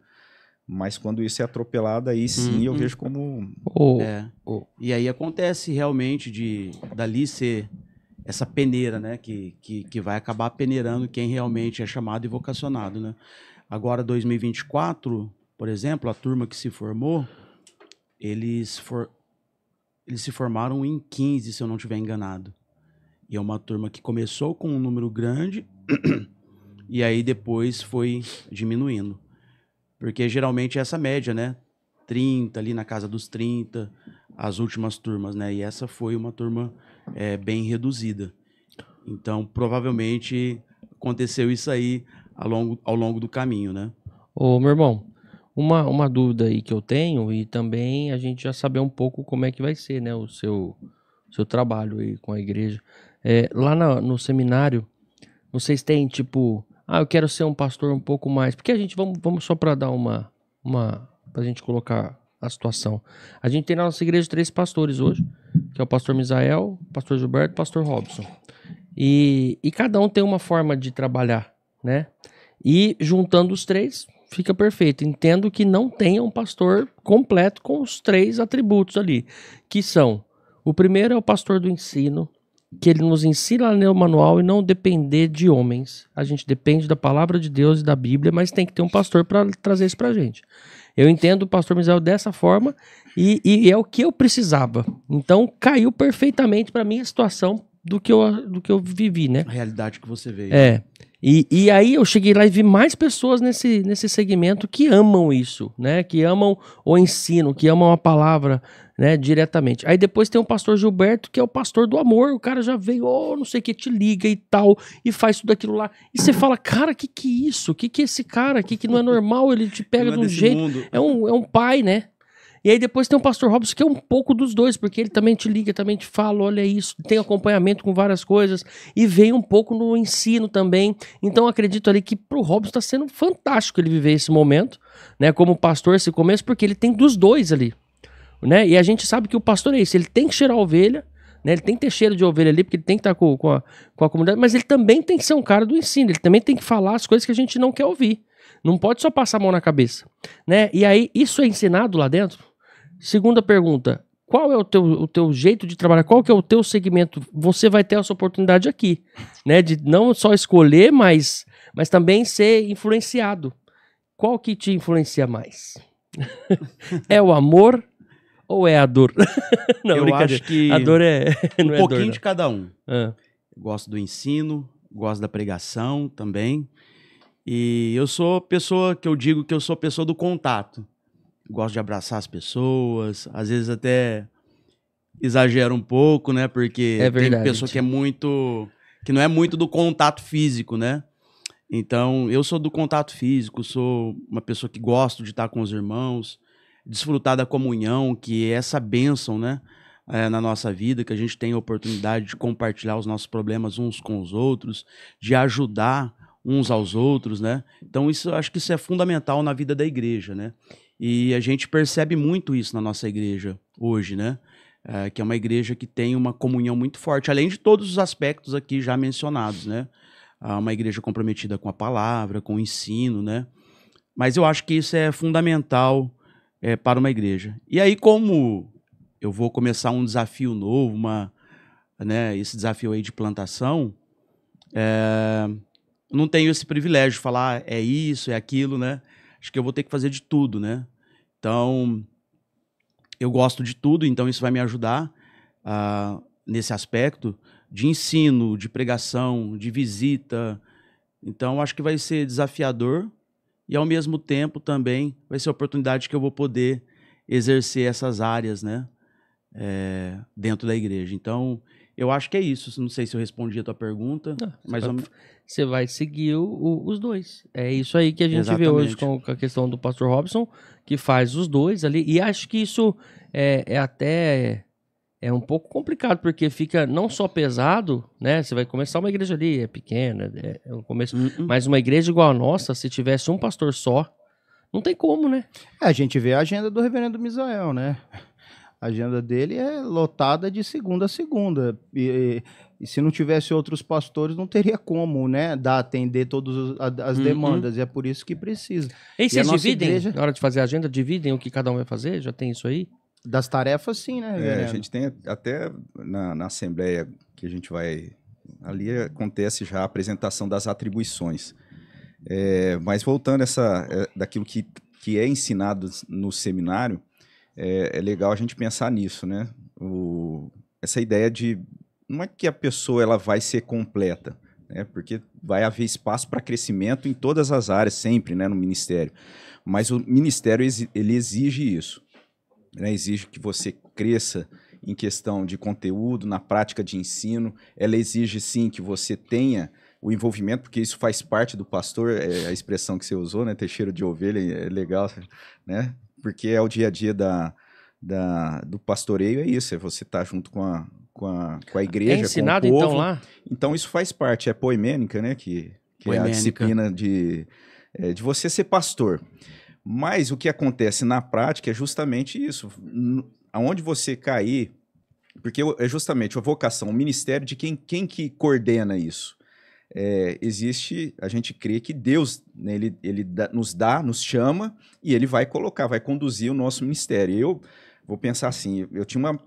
Mas quando isso é atropelado, aí sim eu vejo como... E aí acontece realmente dali ser essa peneira, né? Que vai acabar peneirando quem realmente é chamado e vocacionado, né? Agora, 2024, por exemplo, a turma que se formou, eles se formaram em 15, se eu não estiver enganado. E é uma turma que começou com um número grande e aí depois foi diminuindo. Porque geralmente é essa média, né? 30, ali na casa dos 30, as últimas turmas, né? E essa foi uma turma bem reduzida. Então, provavelmente, aconteceu isso aí ao longo do caminho, né? Ô, meu irmão, uma dúvida aí que eu tenho, e também a gente já saber um pouco como é que vai ser, né? O seu trabalho aí com a igreja. Lá no seminário, vocês têm, tipo... eu quero ser um pastor um pouco mais... Porque a gente... Vamos só para dar pra gente colocar a situação. A gente tem na nossa igreja 3 pastores hoje, que é o pastor Misael, o pastor Gilberto e o pastor Robson. E cada um tem uma forma de trabalhar, né? E juntando os 3, fica perfeito. Entendo que não tenha um pastor completo com os 3 atributos ali, que são... O primeiro é o pastor do ensino, que ele nos ensina a ler o manual e não depender de homens. A gente depende da palavra de Deus e da Bíblia, mas tem que ter um pastor para trazer isso pra gente. Eu entendo o pastor Misael dessa forma e é o que eu precisava. Então caiu perfeitamente para mim a situação do que eu vivi, né? A realidade que você veio. E aí eu cheguei lá e vi mais pessoas nesse segmento que amam isso, né? Que amam o ensino, que amam a palavra, né? Diretamente. Aí depois tem o pastor Gilberto, que é o pastor do amor. O cara já veio, não sei o que, te liga e tal, e faz tudo aquilo lá. E você fala, cara, que é isso? Que é esse cara aqui que não é normal? Ele te pega de um jeito. Mundo. É um pai, né? E aí depois tem o pastor Robson, que é um pouco dos dois, porque ele também te liga, também te fala, olha isso, tem acompanhamento com várias coisas, e vem um pouco no ensino também. Então acredito ali que pro Robson está sendo fantástico ele viver esse momento, né, como pastor, esse começo, porque ele tem dos dois ali, né, e a gente sabe que o pastor é isso, ele tem que cheirar a ovelha, né, ele tem que ter cheiro de ovelha ali, porque ele tem que estar com a comunidade, mas ele também tem que ser um cara do ensino, ele também tem que falar as coisas que a gente não quer ouvir, não pode só passar a mão na cabeça, né, e aí isso é ensinado lá dentro. Segunda pergunta, qual é o teu jeito de trabalhar? Qual que é o teu segmento? Você vai ter essa oportunidade aqui, né? De não só escolher, mas também ser influenciado. Qual que te influencia mais? É o amor ou é a dor? Não, eu acho que a dor não um pouquinho dor, de cada um. Gosto do ensino, gosto da pregação também. E eu sou pessoa que eu digo que eu sou pessoa do contato. Gosto de abraçar as pessoas, às vezes até exagero um pouco, né? Porque tem pessoa que não é muito do contato físico, né? Então, eu sou do contato físico, sou uma pessoa que gosto de estar com os irmãos, desfrutar da comunhão, que é essa bênção, né? Na nossa vida, que a gente tem a oportunidade de compartilhar os nossos problemas uns com os outros, de ajudar uns aos outros, né? Então, acho que isso é fundamental na vida da igreja, né? E a gente percebe muito isso na nossa igreja hoje, né? Que é uma igreja que tem uma comunhão muito forte, além de todos os aspectos aqui já mencionados, né? Uma igreja comprometida com a palavra, com o ensino, né? Mas eu acho que isso é fundamental para uma igreja. E aí, como eu vou começar um desafio novo, né, esse desafio aí de plantação, não tenho esse privilégio de falar é isso, é aquilo, né? Acho que eu vou ter que fazer de tudo, né? Então, eu gosto de tudo, então isso vai me ajudar nesse aspecto de ensino, de pregação, de visita. Então, acho que vai ser desafiador e, ao mesmo tempo, também vai ser a oportunidade que eu vou poder exercer essas áreas, né? Dentro da igreja. Então, eu acho que é isso. Não sei se eu respondi a tua pergunta, mas você vai seguir os dois. É isso aí que a gente vê hoje com a questão do pastor Robson, que faz os dois ali. E acho que isso até um pouco complicado, porque fica não só pesado, né? Você vai começar uma igreja ali, é pequena, é o começo. Mas uma igreja igual a nossa, se tivesse um pastor só, não tem como, né? A gente vê a agenda do reverendo Misael, né? A agenda dele é lotada de segunda a segunda. E se não tivesse outros pastores, não teria como, né? Atender todas as demandas. E é por isso que precisa. E vocês dividem, na hora de fazer a agenda, dividem o que cada um vai fazer? Já tem isso aí? Das tarefas, sim, né, A reverendo? gente tem até na Assembleia que a gente vai... Ali acontece já a apresentação das atribuições. Mas voltando daquilo que é ensinado no seminário, é legal a gente pensar nisso, né? Essa ideia de... Não é que a pessoa ela vai ser completa, né? Porque vai haver espaço para crescimento em todas as áreas, sempre, né, no ministério. Mas o ministério, ele exige isso, né? Exige que você cresça em questão de conteúdo, na prática de ensino. Ela exige, sim, que você tenha o envolvimento, porque isso faz parte do pastor, a expressão que você usou, né? Ter cheiro de ovelha, é legal, né? Porque é o dia a dia do pastoreio, é isso, é você estar junto com a igreja, ensinado com o povo. então lá? Então isso faz parte, é poemênica, né? Que é a disciplina de você ser pastor. Mas o que acontece na prática é justamente isso. Aonde você cair, porque é justamente a vocação, o ministério de quem que coordena isso. Existe, a gente crê que Deus, né, ele nos chama e ele vai conduzir o nosso ministério. Eu vou pensar assim, eu tinha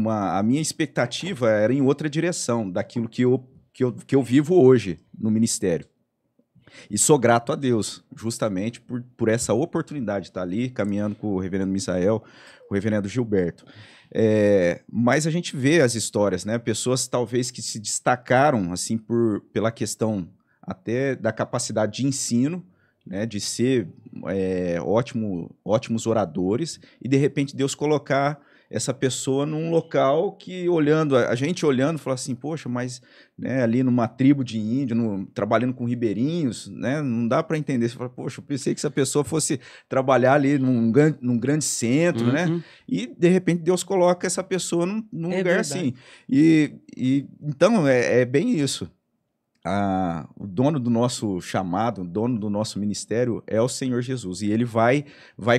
a minha expectativa era em outra direção daquilo que eu vivo hoje no ministério. E sou grato a Deus, justamente por essa oportunidade de estar ali, caminhando com o reverendo Misael, com o reverendo Gilberto. Mas a gente vê as histórias, né? Pessoas talvez que se destacaram assim pela questão até da capacidade de ensino, né? De ser ótimos oradores, e de repente Deus colocar essa pessoa num local que a gente olhando, fala assim, poxa, mas né, ali numa tribo de índio, trabalhando com ribeirinhos, né, não dá para entender. Você fala, poxa, eu pensei que essa pessoa fosse trabalhar ali num grande centro, né? E de repente Deus coloca essa pessoa num lugar verdade. assim. Então é bem isso. O dono do nosso chamado, o dono do nosso ministério é o Senhor Jesus, e ele vai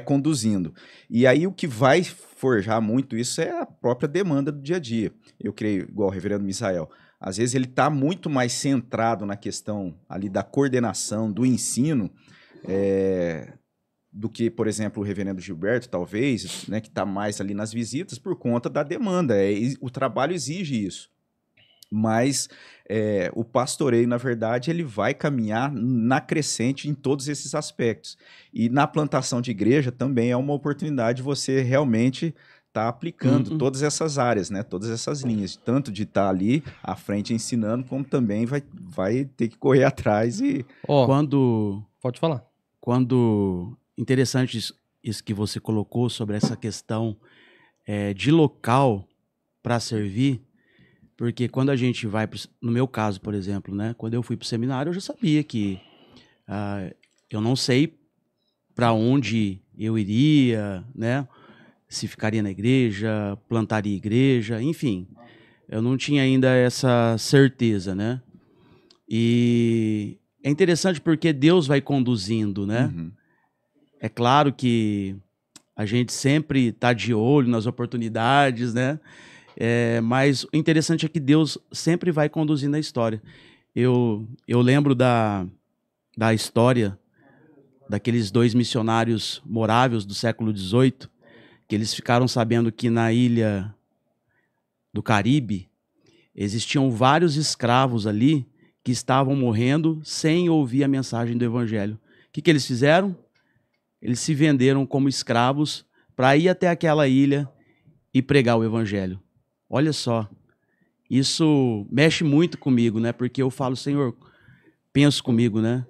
conduzindo. E aí o que vai forjar muito isso é a própria demanda do dia a dia. Eu creio, igual o reverendo Misael, às vezes ele está muito mais centrado na questão ali da coordenação, do ensino, do que, por exemplo, o reverendo Gilberto, talvez, né, que está mais ali nas visitas por conta da demanda. O trabalho exige isso. Mas o pastoreio, na verdade, ele vai caminhar na crescente em todos esses aspectos. E na plantação de igreja também é uma oportunidade de você realmente estar aplicando todas essas áreas, né? Todas essas linhas, tanto de estar ali à frente ensinando, como também vai ter que correr atrás e... Pode falar. Interessante isso que você colocou sobre essa questão de local para servir. Porque quando a gente vai, no meu caso, por exemplo, né, quando eu fui para o seminário, eu já sabia que eu não sei para onde eu iria, né, se ficaria na igreja, plantaria igreja, enfim. Eu não tinha ainda essa certeza, né? E é interessante porque Deus vai conduzindo, né? É claro que a gente sempre está de olho nas oportunidades, né? Mas o interessante é que Deus sempre vai conduzindo a história. Eu lembro da história daqueles 2 missionários morávios do século XVIII, que eles ficaram sabendo que na ilha do Caribe existiam vários escravos ali que estavam morrendo sem ouvir a mensagem do evangelho. O que eles fizeram? Eles se venderam como escravos para ir até aquela ilha e pregar o evangelho. Olha só, isso mexe muito comigo, né? Porque eu falo, Senhor, penso comigo, né?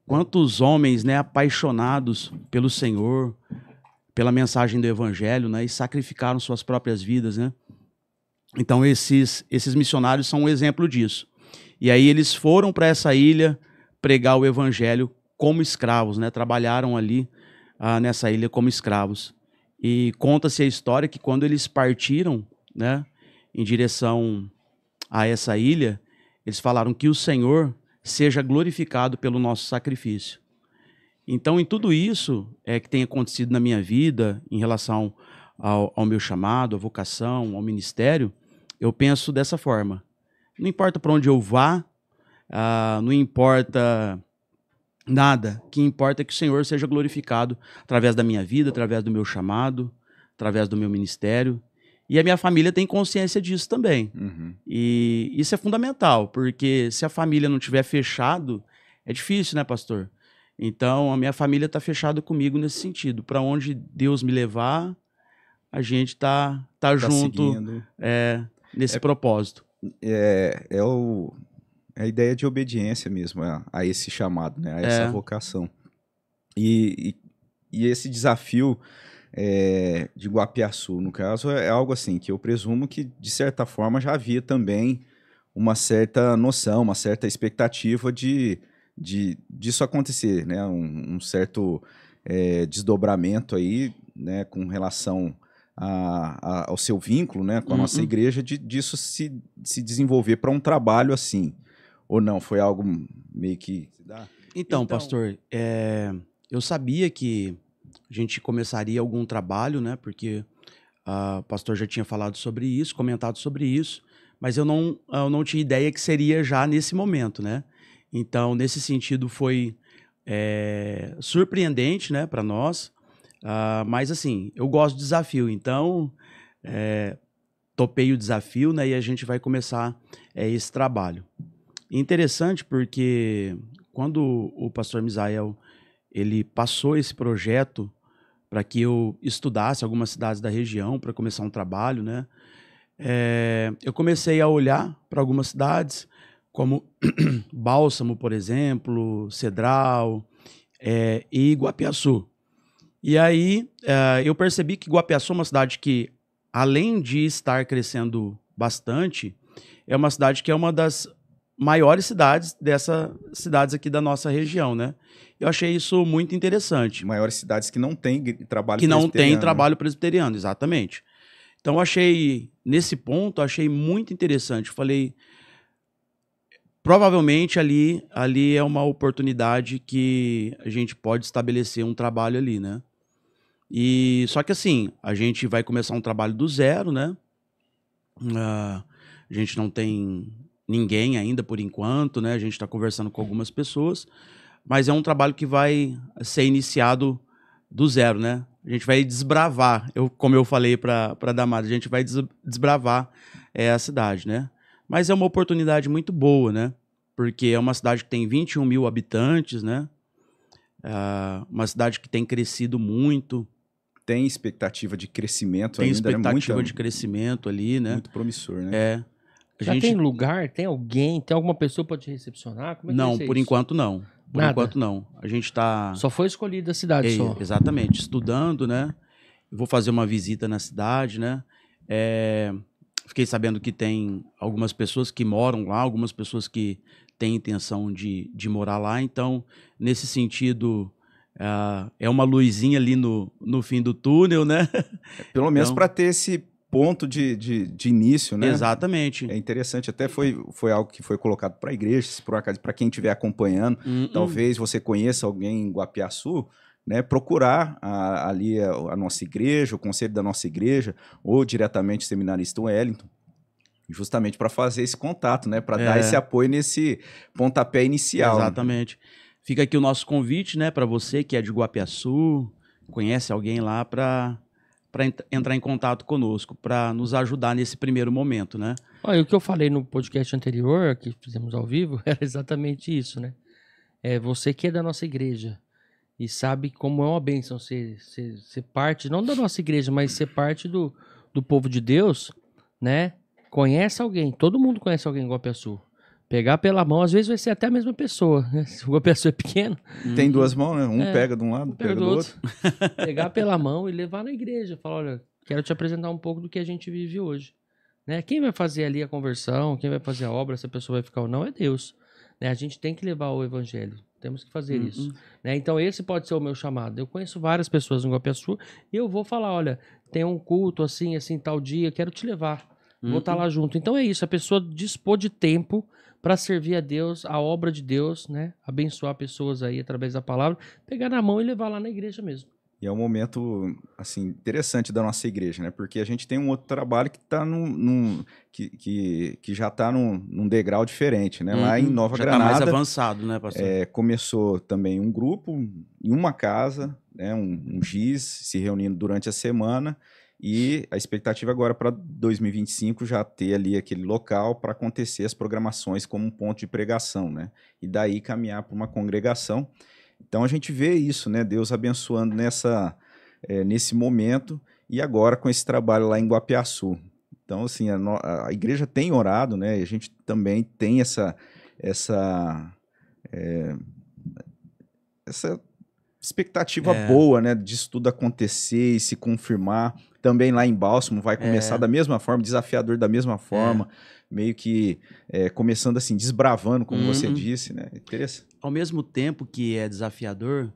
Quantos homens, né, apaixonados pelo Senhor, pela mensagem do Evangelho, né, e sacrificaram suas próprias vidas, né? Então esses missionários são um exemplo disso. E aí eles foram para essa ilha pregar o Evangelho como escravos, né? Trabalharam ali nessa ilha como escravos. E conta-se a história que quando eles partiram, né, em direção a essa ilha, eles falaram que o Senhor seja glorificado pelo nosso sacrifício. Então, em tudo isso que tem acontecido na minha vida, em relação ao meu chamado, à vocação, ao ministério, eu penso dessa forma. Não importa para onde eu vá, não importa nada, o que importa é que o Senhor seja glorificado através da minha vida, através do meu chamado, através do meu ministério. E a minha família tem consciência disso também. Uhum. E isso é fundamental, porque se a família não tiver fechado, é difícil, né, pastor? Então, a minha família está fechada comigo nesse sentido. Para onde Deus me levar, a gente tá junto seguindo. nesse propósito. É a ideia de obediência mesmo a esse chamado, né? A essa vocação. E esse desafio de Guapiaçu, no caso, é algo assim que eu presumo que, de certa forma, já havia também uma certa noção, uma certa expectativa disso acontecer, né? Um certo desdobramento aí, né, com relação ao seu vínculo, né, com a nossa igreja, disso se desenvolver para um trabalho assim. Ou não? Foi algo meio que... Então, pastor, eu sabia que a gente começaria algum trabalho, né? Porque o pastor já tinha falado sobre isso, comentado sobre isso, mas eu não tinha ideia que seria já nesse momento, né? Então, nesse sentido, foi surpreendente, né, para nós. Mas, assim, eu gosto de desafio, então topei o desafio, né? E a gente vai começar esse trabalho. Interessante porque quando o pastor Misael ele passou esse projeto para que eu estudasse algumas cidades da região para começar um trabalho, né? Eu comecei a olhar para algumas cidades, como Bálsamo, por exemplo, Cedral e Guapiaçu. E aí eu percebi que Guapiaçu é uma cidade que, além de estar crescendo bastante, é uma cidade que é uma das maiores cidades dessas cidades aqui da nossa região, né? Eu achei isso muito interessante. Maiores cidades que não têm trabalho presbiteriano. Que não tem trabalho presbiteriano, exatamente. Então, nesse ponto, achei muito interessante. Falei, provavelmente ali é uma oportunidade que a gente pode estabelecer um trabalho ali, né? E só que assim, a gente vai começar um trabalho do zero, né? A gente não tem ninguém ainda por enquanto, né? A gente está conversando com algumas pessoas, mas é um trabalho que vai ser iniciado do zero, né? A gente vai desbravar, como eu falei para Damara, a gente vai desbravar a cidade, né? Mas é uma oportunidade muito boa, né? Porque é uma cidade que tem 21 mil habitantes, né? Uma cidade que tem crescido muito. Tem expectativa de crescimento ainda, né? Tem expectativa de crescimento ali, né? Muito promissor, né? Tem lugar? Tem alguém? Tem alguma pessoa para te recepcionar? Como é que não, por enquanto não. Por enquanto não. A gente está... Só foi escolhida a cidade, só. Exatamente. Estudando, né? Eu vou fazer uma visita na cidade, né? Fiquei sabendo que tem algumas pessoas que moram lá, algumas pessoas que têm intenção de morar lá. Então, nesse sentido... é uma luzinha ali no fim do túnel, né? Pelo menos para ter esse ponto de início, né? Exatamente. É interessante, até foi algo que foi colocado para a igreja, se por acaso, para quem estiver acompanhando, talvez você conheça alguém em Guapiaçu, né? Procurar ali a nossa igreja, o conselho da nossa igreja, ou diretamente o seminarista Wellington, justamente para fazer esse contato, né? Para dar esse apoio nesse pontapé inicial. Exatamente. Né? Fica aqui o nosso convite, né, para você que é de Guapiaçu, conhece alguém lá, para entrar em contato conosco, para nos ajudar nesse primeiro momento, né? Olha, o que eu falei no podcast anterior, que fizemos ao vivo, era exatamente isso, né? Você que é da nossa igreja e sabe como é uma bênção ser parte, não da nossa igreja, mas ser parte do povo de Deus, né? Conhece alguém, todo mundo conhece alguém em Guapiaçu. Pegar pela mão, às vezes vai ser até a mesma pessoa, né? Se o Guapiaçu é pequeno. Tem duas mãos, né? Um pega de um lado, pega do outro. Pegar pela mão e levar na igreja. Falar, olha, quero te apresentar um pouco do que a gente vive hoje. Né? Quem vai fazer ali a conversão, quem vai fazer a obra, se a pessoa vai ficar ou não, é Deus. Né? A gente tem que levar o evangelho. Temos que fazer isso. Né? Então, esse pode ser o meu chamado. Eu conheço várias pessoas no Guapiaçu e eu vou falar, olha, tem um culto assim, tal dia, quero te levar. Vou estar lá junto. Então, é isso. A pessoa dispor de tempo para servir a Deus, a obra de Deus, né? Abençoar pessoas aí através da palavra, pegar na mão e levar lá na igreja mesmo. E é um momento, assim, interessante da nossa igreja, né? Porque a gente tem um outro trabalho que tá que já está num degrau diferente, né? Lá em Nova Granada. Já está mais avançado, né, pastor? Começou também um grupo em uma casa, né? Um GIS se reunindo durante a semana E a expectativa agora para 2025 já ter ali aquele local para acontecer as programações como um ponto de pregação, né? E daí caminhar para uma congregação. Então a gente vê isso, né? Deus abençoando nesse momento e agora com esse trabalho lá em Guapiaçu. Então, assim, a igreja tem orado, né? E a gente também tem essa expectativa boa, né? Disso tudo acontecer e se confirmar. Também lá em Bálsamo vai começar da mesma forma, desafiador da mesma forma, meio que começando assim, desbravando, como você disse, né? Interessante. Ao mesmo tempo que é desafiador,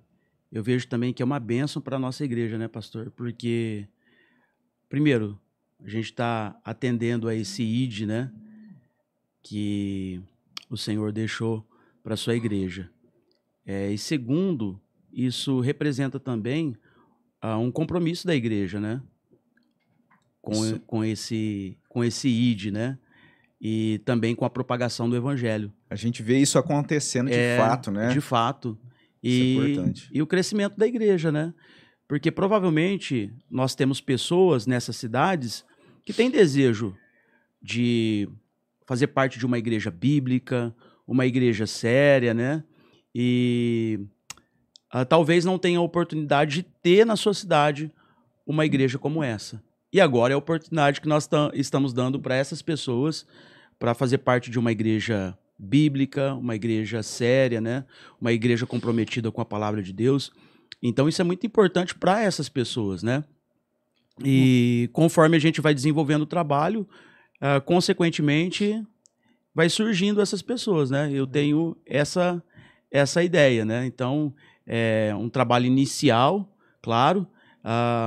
eu vejo também que é uma bênção para a nossa igreja, né, pastor? Porque, primeiro, a gente está atendendo a esse ID, né, que o Senhor deixou para a sua igreja. E segundo, isso representa também um compromisso da igreja, né, com esse ID, né, e também com a propagação do evangelho. A gente vê isso acontecendo de fato, né? De fato. Isso é importante. E o crescimento da igreja, né? Porque provavelmente nós temos pessoas nessas cidades que têm desejo de fazer parte de uma igreja bíblica, uma igreja séria, né? E talvez não tenham a oportunidade de ter na sua cidade uma igreja como essa. E agora é a oportunidade que nós estamos dando para essas pessoas para fazer parte de uma igreja bíblica, uma igreja séria, né? Uma igreja comprometida com a palavra de Deus. Então isso é muito importante para essas pessoas, né? E conforme a gente vai desenvolvendo o trabalho, consequentemente vai surgindo essas pessoas, né? Eu tenho essa ideia, né? Então é um trabalho inicial, claro,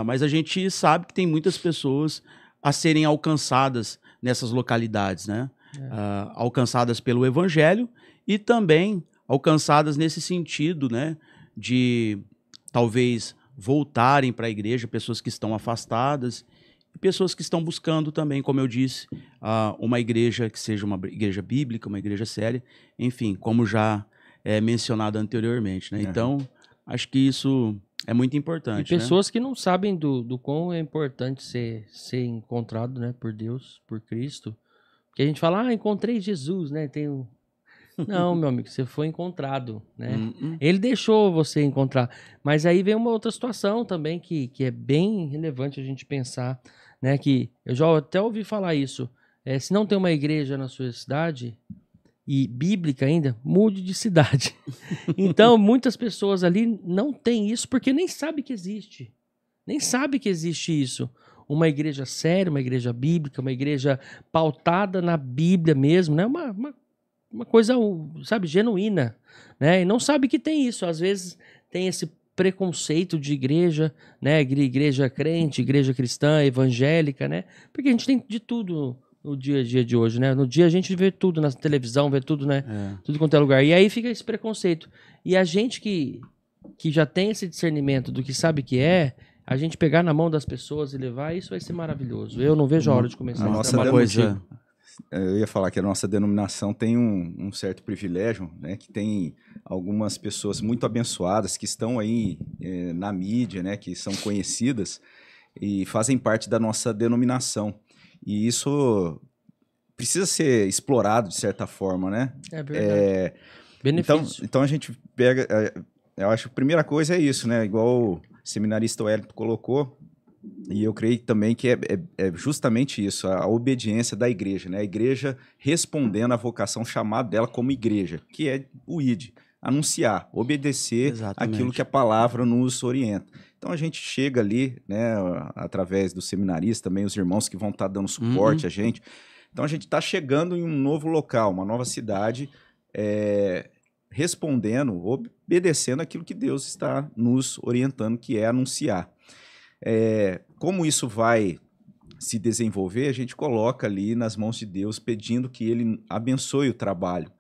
mas a gente sabe que tem muitas pessoas a serem alcançadas nessas localidades, né? Alcançadas pelo evangelho e também alcançadas nesse sentido, né? De talvez voltarem para a igreja, pessoas que estão afastadas e pessoas que estão buscando também, como eu disse, uma igreja que seja uma igreja bíblica, uma igreja séria, enfim, como já mencionado anteriormente, né? Então, acho que isso é muito importante. E pessoas que não sabem do quão é importante ser encontrado, né, por Deus, por Cristo. Porque a gente fala, encontrei Jesus, né? Não, meu amigo, você foi encontrado, né? Ele deixou você encontrar. Mas aí vem uma outra situação também que é bem relevante a gente pensar, né? Que eu já até ouvi falar isso. Se não tem uma igreja na sua cidade, e bíblica ainda, mude de cidade. Então, muitas pessoas ali não têm isso porque nem sabem que existe. Nem sabem que existe isso. Uma igreja séria, uma igreja bíblica, uma igreja pautada na Bíblia mesmo, né? Uma coisa, sabe, genuína, né? E não sabe que tem isso. Às vezes tem esse preconceito de igreja, né? Igreja crente, igreja cristã, evangélica, né? Porque a gente tem de tudo no dia a dia de hoje, né? No dia a gente vê tudo na televisão, vê tudo, né? Tudo quanto é lugar. E aí fica esse preconceito. E a gente que já tem esse discernimento do que sabe que a gente pegar na mão das pessoas e levar, isso vai ser maravilhoso. Eu não vejo a hora de começar. A nossa coisa... Eu ia falar que a nossa denominação tem um certo privilégio, né? Que tem algumas pessoas muito abençoadas que estão aí na mídia, né? Que são conhecidas e fazem parte da nossa denominação. E isso precisa ser explorado de certa forma, né? É verdade. Benefício. Então a gente pega... eu acho que a primeira coisa é isso, né? Igual o seminarista Wellington colocou, e eu creio também que é justamente isso, a obediência da igreja, né? A igreja respondendo à vocação chamada dela como igreja, que é o ID, anunciar, obedecer aquilo que a palavra nos orienta. Então a gente chega ali, né, através do seminarista, também os irmãos que vão estar dando suporte a gente. Então a gente está chegando em um novo local, uma nova cidade, respondendo, obedecendo aquilo que Deus está nos orientando, que é anunciar. Como isso vai se desenvolver, a gente coloca ali nas mãos de Deus, pedindo que Ele abençoe o trabalho,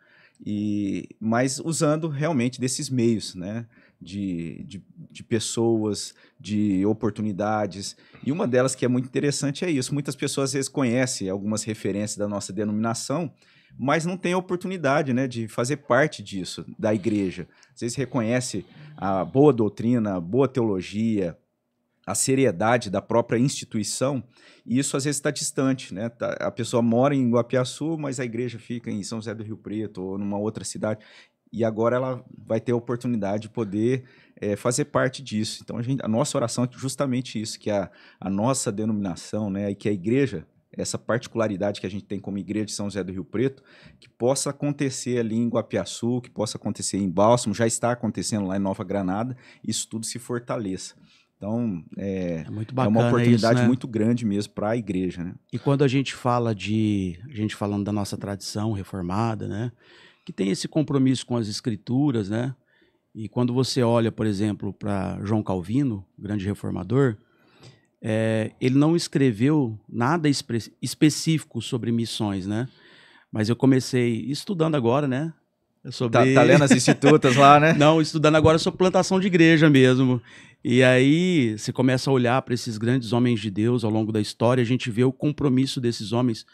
mas usando realmente desses meios, né? De pessoas, de oportunidades. E uma delas que é muito interessante é isso. Muitas pessoas às vezes conhecem algumas referências da nossa denominação, mas não tem a oportunidade, né, de fazer parte disso, da igreja. Às vezes reconhece a boa doutrina, a boa teologia, a seriedade da própria instituição, e isso às vezes está distante, né? A pessoa mora em Guapiaçu, mas a igreja fica em São José do Rio Preto ou numa outra cidade, e agora ela vai ter a oportunidade de poder fazer parte disso. Então a nossa oração é justamente isso, que a nossa denominação, né, e que a igreja, essa particularidade que a gente tem como igreja de São José do Rio Preto, que possa acontecer ali em Guapiaçu, que possa acontecer em Bálsamo, já está acontecendo lá em Nova Granada, isso tudo se fortaleça. Então, muito é bacana uma oportunidade isso, né? muito grande mesmo para a igreja, né? E quando a gente fala falando da nossa tradição reformada, né? Que tem esse compromisso com as escrituras, né? E quando você olha, por exemplo, para João Calvino, grande reformador, ele não escreveu nada específico sobre missões, né? Mas eu comecei estudando agora, né? Sobre... Tá lendo as institutas lá, né? Não, estudando agora sobre plantação de igreja mesmo. E aí você começa a olhar para esses grandes homens de Deus ao longo da história, a gente vê o compromisso desses homens,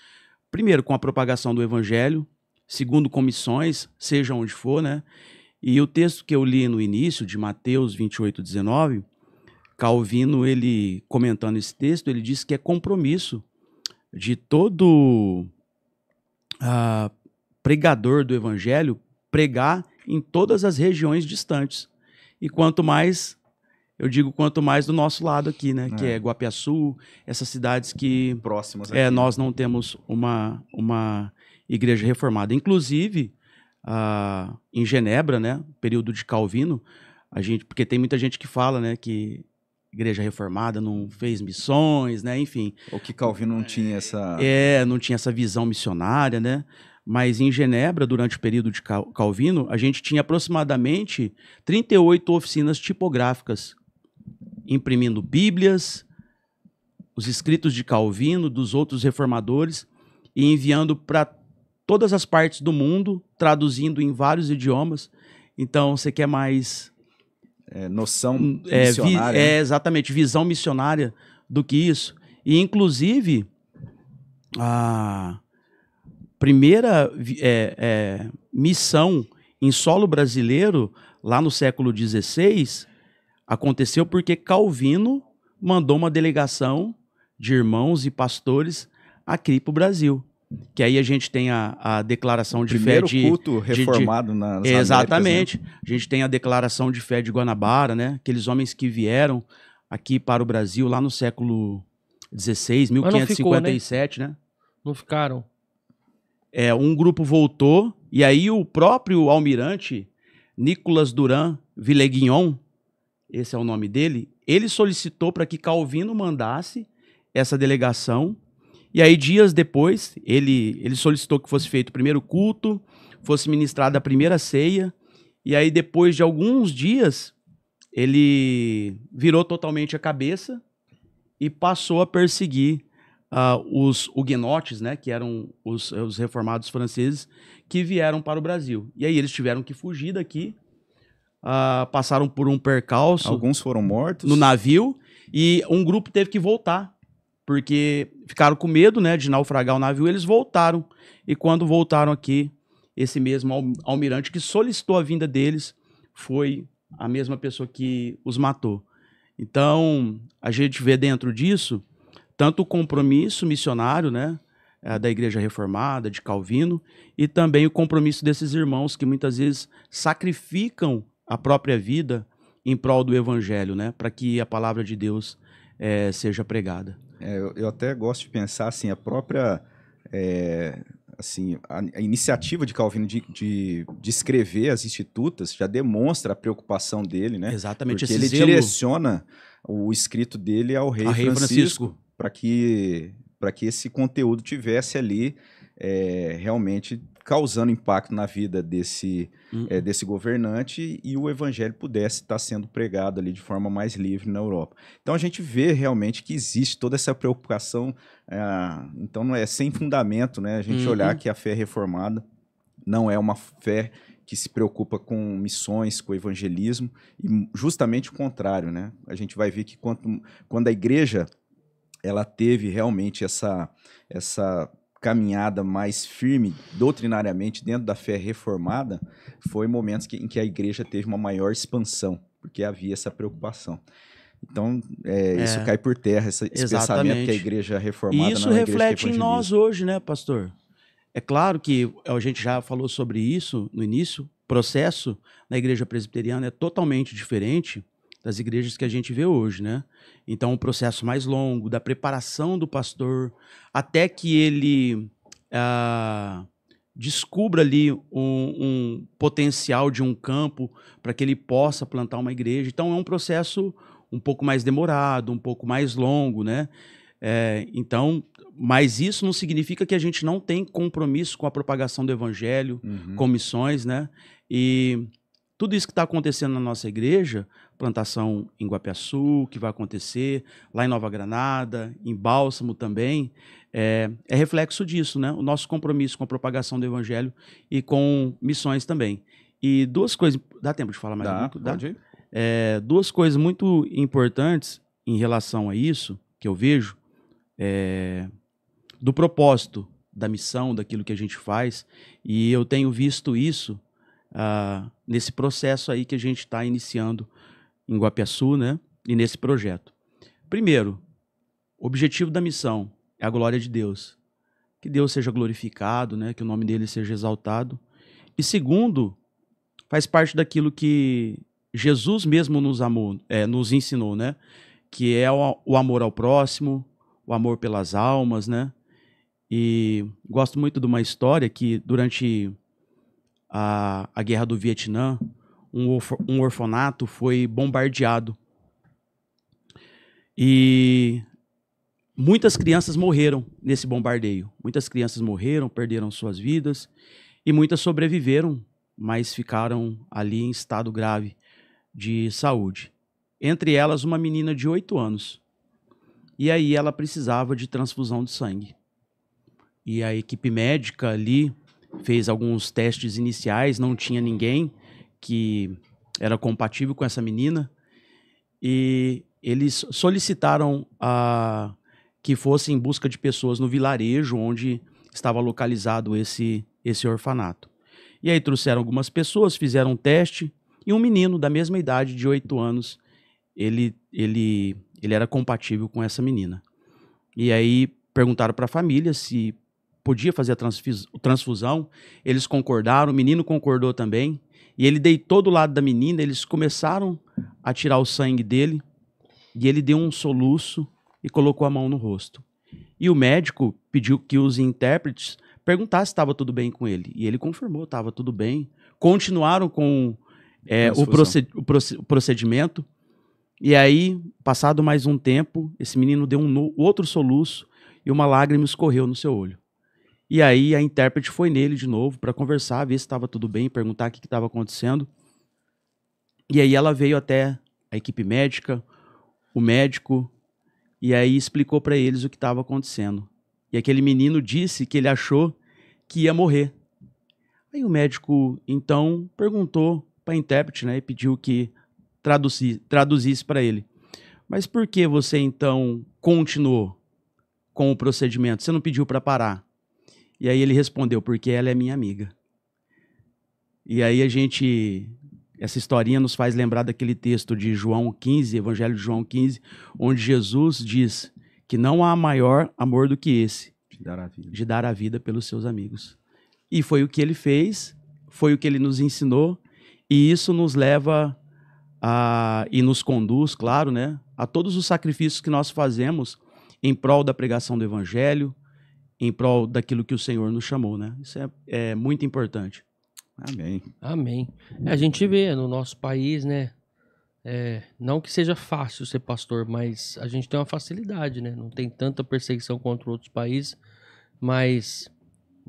primeiro com a propagação do evangelho, segundo com missões, seja onde for, né? E o texto que eu li no início, de Mateus 28:19, Calvino, ele comentando esse texto, ele diz que é compromisso de todo pregador do evangelho pregar em todas as regiões distantes. E quanto mais do nosso lado aqui, né? Que é Guapiaçu, essas cidades que próximas aqui, nós não temos uma igreja reformada. Inclusive, em Genebra, né? Período de Calvino, porque tem muita gente que fala, né? Que igreja reformada não fez missões, né? Enfim. Ou que Calvino não tinha essa... não tinha essa visão missionária, né? Mas em Genebra, durante o período de Calvino, a gente tinha aproximadamente 38 oficinas tipográficas, imprimindo Bíblias, os escritos de Calvino, dos outros reformadores, e enviando para todas as partes do mundo, traduzindo em vários idiomas. Então, você quer mais... noção missionária. Exatamente, visão missionária do que isso. E, inclusive, a primeira missão em solo brasileiro, lá no século XVI, aconteceu porque Calvino mandou uma delegação de irmãos e pastores aqui para o Brasil. Que aí a gente tem a declaração de fé de... Primeiro culto reformado nas Américas, exatamente. né? A gente tem a declaração de fé de Guanabara, né? Aqueles homens que vieram aqui para o Brasil lá no século XVI, 1557, né? Não ficaram? Um grupo voltou, e aí o próprio almirante Nicolas Durand Villeguignon, esse é o nome dele, ele solicitou para que Calvino mandasse essa delegação, e aí dias depois ele solicitou que fosse feito o primeiro culto, fosse ministrada a primeira ceia, e aí depois de alguns dias ele virou totalmente a cabeça e passou a perseguir os huguenotes, né, que eram os reformados franceses, que vieram para o Brasil. E aí eles tiveram que fugir daqui, passaram por um percalço. Alguns foram mortos. No navio, e um grupo teve que voltar, porque ficaram com medo, né, de naufragar o navio, eles voltaram. E quando voltaram aqui, esse mesmo almirante que solicitou a vinda deles foi a mesma pessoa que os matou. Então, a gente vê dentro disso tanto o compromisso missionário, né, da Igreja Reformada, de Calvino, e também o compromisso desses irmãos que muitas vezes sacrificam a própria vida em prol do Evangelho, né, para que a palavra de Deus seja pregada. Eu até gosto de pensar assim, a própria a iniciativa de Calvino de escrever as institutas já demonstra a preocupação dele, né? Exatamente. Porque ele direciona o escrito dele ao rei Francisco. Para que esse conteúdo tivesse ali realmente causando impacto na vida desse governante e o evangelho pudesse estar sendo pregado ali de forma mais livre na Europa. Então a gente vê realmente que existe toda essa preocupação, então não é sem fundamento, né? A gente olhar que a fé reformada não é uma fé que se preocupa com missões, com evangelismo, e justamente o contrário, né? A gente vai ver que quando a igreja ela teve realmente essa caminhada mais firme doutrinariamente dentro da fé reformada, foi momentos em que a igreja teve uma maior expansão, porque havia essa preocupação. Então, isso cai por terra, esse pensamento que a igreja reformada e isso não é uma igreja reflete em nós hoje, né, pastor? É claro que a gente já falou sobre isso no início, o processo na igreja presbiteriana é totalmente diferente das igrejas que a gente vê hoje, né? Então, um processo mais longo, da preparação do pastor, até que ele descubra ali um potencial de um campo para que ele possa plantar uma igreja. Então, é um processo um pouco mais demorado, um pouco mais longo, né? Mas isso não significa que a gente não tem compromisso com a propagação do evangelho, com missões, né? E tudo isso que está acontecendo na nossa igreja, plantação em Guapiaçu, que vai acontecer, lá em Nova Granada, em Bálsamo também, é reflexo disso, né? O nosso compromisso com a propagação do evangelho e com missões também. E duas coisas... Dá tempo de falar mais um pouco? Pode ir. Duas coisas muito importantes em relação a isso, que eu vejo, do propósito da missão, daquilo que a gente faz, e eu tenho visto isso nesse processo aí que a gente está iniciando em Guapiaçu, né? E nesse projeto. Primeiro, o objetivo da missão é a glória de Deus. Que Deus seja glorificado, né? Que o nome dele seja exaltado. E segundo, faz parte daquilo que Jesus mesmo nos ensinou, né? Que é o amor ao próximo, o amor pelas almas, né? E gosto muito de uma história que durante a Guerra do Vietnã, um orfanato foi bombardeado. E muitas crianças morreram nesse bombardeio. Muitas crianças morreram, perderam suas vidas, e muitas sobreviveram, mas ficaram ali em estado grave de saúde. Entre elas, uma menina de 8 anos. E aí ela precisava de transfusão de sangue. E a equipe médica ali fez alguns testes iniciais, não tinha ninguém que era compatível com essa menina, e eles solicitaram que fosse em busca de pessoas no vilarejo onde estava localizado esse orfanato. E aí trouxeram algumas pessoas, fizeram um teste, e um menino da mesma idade, de 8 anos, ele era compatível com essa menina. E aí perguntaram para a família se podia fazer a transfusão, eles concordaram, o menino concordou também, e ele deitou do lado da menina, eles começaram a tirar o sangue dele, e ele deu um soluço e colocou a mão no rosto. E o médico pediu que os intérpretes perguntassem se estava tudo bem com ele, e ele confirmou, estava tudo bem. Continuaram com o procedimento, e aí, passado mais um tempo, esse menino deu outro soluço e uma lágrima escorreu no seu olho. E aí a intérprete foi nele de novo para conversar, ver se estava tudo bem, perguntar o que estava acontecendo. E aí ela veio até a equipe médica, o médico, e aí explicou para eles o que estava acontecendo. E aquele menino disse que ele achou que ia morrer. Aí o médico, então, perguntou para a intérprete, né, e pediu que traduzisse para ele. Mas por que você, então, continuou com o procedimento? Você não pediu para parar? E aí ele respondeu, porque ela é minha amiga. E aí essa historinha nos faz lembrar daquele texto de João 15, Evangelho de João 15, onde Jesus diz que não há maior amor do que esse, de dar a vida pelos seus amigos. E foi o que ele fez, foi o que ele nos ensinou, e isso nos leva e nos conduz, claro, né, a todos os sacrifícios que nós fazemos em prol da pregação do Evangelho, em prol daquilo que o Senhor nos chamou, né? Isso é muito importante. Amém. Amém. A gente vê no nosso país, né? Não que seja fácil ser pastor, mas a gente tem uma facilidade, né? Não tem tanta perseguição contra outros países, mas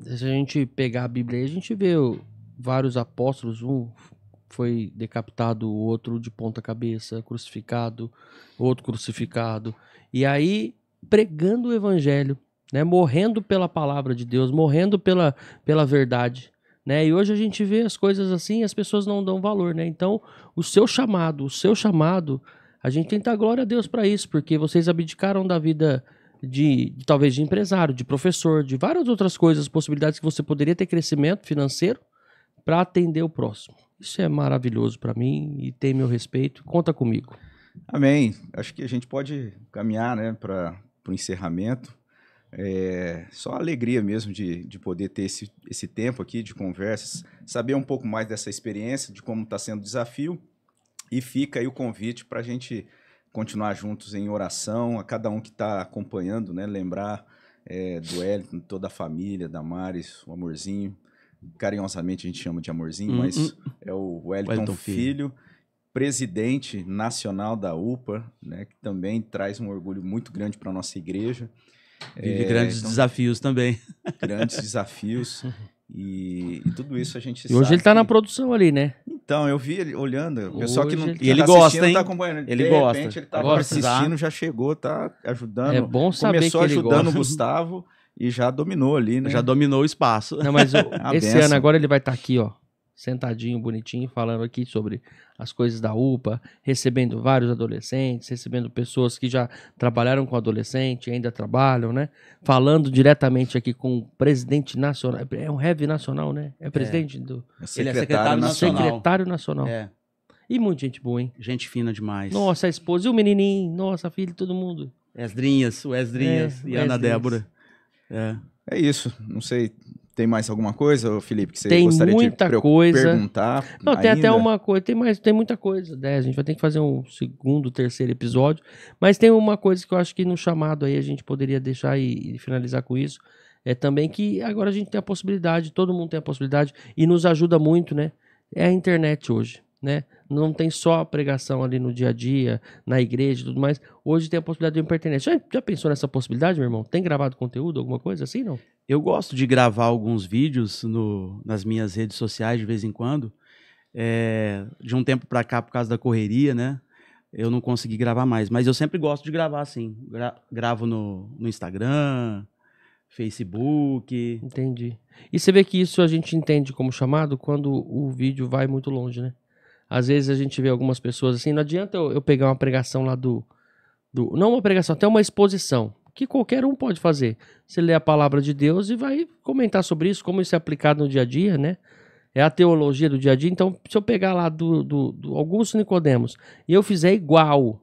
se a gente pegar a Bíblia, a gente vê vários apóstolos, um foi decapitado, o outro de ponta cabeça, crucificado, outro crucificado, e aí pregando o evangelho, né? Morrendo pela palavra de Deus, morrendo pela verdade, né? E hoje a gente vê as coisas assim e as pessoas não dão valor, né? Então, o seu chamado, a gente tem que dar glória a Deus para isso, porque vocês abdicaram da vida talvez de empresário, de professor, de várias outras coisas, possibilidades que você poderia ter crescimento financeiro para atender o próximo. Isso é maravilhoso para mim e tem meu respeito. Conta comigo. Amém. Acho que a gente pode caminhar, né, para o encerramento. Só alegria mesmo de poder ter esse tempo aqui de conversas, saber um pouco mais dessa experiência, de como está sendo o desafio, e fica aí o convite para a gente continuar juntos em oração, a cada um que está acompanhando, né, lembrar do Wellington, toda a família, da Maris, o Amorzinho, carinhosamente a gente chama de Amorzinho, mas é o Wellington Filho, presidente nacional da UPA, né, que também traz um orgulho muito grande para a nossa igreja. Vive grandes desafios também. Grandes desafios. E tudo isso a gente sabe. E hoje ele tá na produção ali, né? Então, eu vi ele olhando. O pessoal que não e ele gosta, hein? Tá acompanhando. Ele gosta. Repente, ele tava assistindo, já chegou, tá ajudando. É bom saber Começou que ele ajudando gosta. o Gustavo e já dominou ali, né? Já dominou o espaço. Não, mas esse benção. ano agora ele vai estar aqui, ó, sentadinho, bonitinho, falando aqui sobre as coisas da UPA, recebendo vários adolescentes, recebendo pessoas que já trabalharam com adolescente, ainda trabalham, né? Falando diretamente aqui com o presidente nacional. É um heavy nacional, né? É presidente do... Ele é secretário nacional. Secretário nacional. É. E muita gente boa, hein? Gente fina demais. Nossa, a esposa e o menininho, nossa, filho, todo mundo. Esdrinhas, o Esdrinhas e a Ana Débora. É isso. Não sei... Tem mais alguma coisa, Felipe, que você tem gostaria muita de coisa. perguntar? Não, tem ainda? até uma coisa, tem muita coisa, né? A gente vai ter que fazer um segundo, terceiro episódio, mas tem uma coisa que eu acho que no chamado aí a gente poderia deixar e finalizar com isso, é também que agora a gente tem a possibilidade, todo mundo tem a possibilidade, e nos ajuda muito, né? É a internet hoje, né? Não tem só a pregação ali no dia a dia, na igreja e tudo mais. Hoje tem a possibilidade de ir pra internet. Já pensou nessa possibilidade, meu irmão? Tem gravado conteúdo, alguma coisa assim, não? Eu gosto de gravar alguns vídeos nas minhas redes sociais de vez em quando. De um tempo pra cá, por causa da correria, né? Eu não consegui gravar mais. Mas eu sempre gosto de gravar, sim. Gravo no Instagram, Facebook. Entendi. E você vê que isso a gente entende como chamado quando o vídeo vai muito longe, né? Às vezes a gente vê algumas pessoas assim, não adianta eu pegar uma pregação lá não uma pregação, até uma exposição, que qualquer um pode fazer. Você lê a palavra de Deus e vai comentar sobre isso, como isso é aplicado no dia a dia, né? É a teologia do dia a dia. Então, se eu pegar lá do Augusto Nicodemos e eu fizer igual,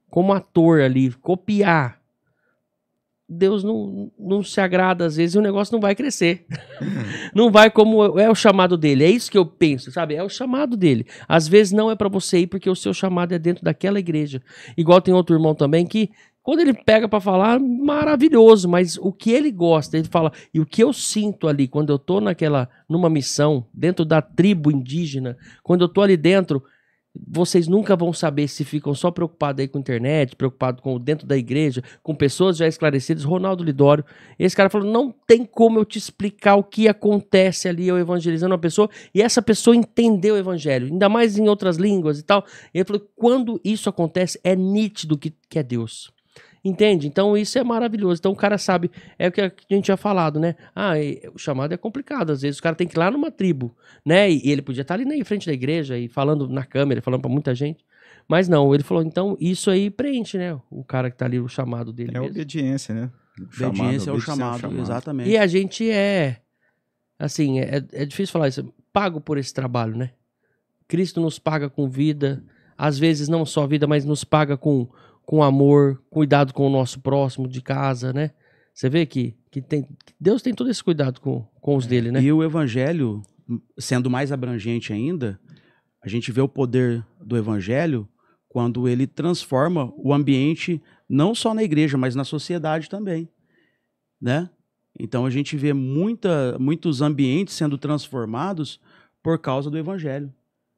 como ator ali, copiar, Deus não se agrada às vezes e o negócio não vai crescer. Não vai como é o chamado dele. É isso que eu penso, sabe? É o chamado dele. Às vezes não é pra você ir porque o seu chamado é dentro daquela igreja. Igual tem outro irmão também que quando ele pega pra falar, maravilhoso, mas o que ele gosta, ele fala, e o que eu sinto ali quando eu tô numa missão, dentro da tribo indígena, quando eu tô ali dentro, vocês nunca vão saber se ficam só preocupados aí com a internet, preocupados com dentro da igreja, com pessoas já esclarecidas. Ronaldo Lidório, esse cara falou, não tem como eu te explicar o que acontece ali eu evangelizando uma pessoa, e essa pessoa entendeu o evangelho, ainda mais em outras línguas e tal. Ele falou, quando isso acontece, é nítido que é Deus. Entende? Então isso é maravilhoso. Então o cara sabe, é o que a gente tinha falado, né? O chamado é complicado. Às vezes o cara tem que ir lá numa tribo, né? E ele podia estar ali na frente da igreja e falando na câmera, falando pra muita gente. Mas não, ele falou, então isso aí preenche, né? O cara que tá ali, o chamado dele. É a obediência, né? Obediência é o chamado, exatamente. E a gente assim, é difícil falar isso, pago por esse trabalho, né? Cristo nos paga com vida, às vezes não só vida, mas nos paga com amor, cuidado com o nosso próximo de casa, né? Você vê que Deus tem todo esse cuidado com os dele, né? E o evangelho, sendo mais abrangente ainda, a gente vê o poder do evangelho quando ele transforma o ambiente, não só na igreja, mas na sociedade também, né? Então a gente vê muitos ambientes sendo transformados por causa do evangelho.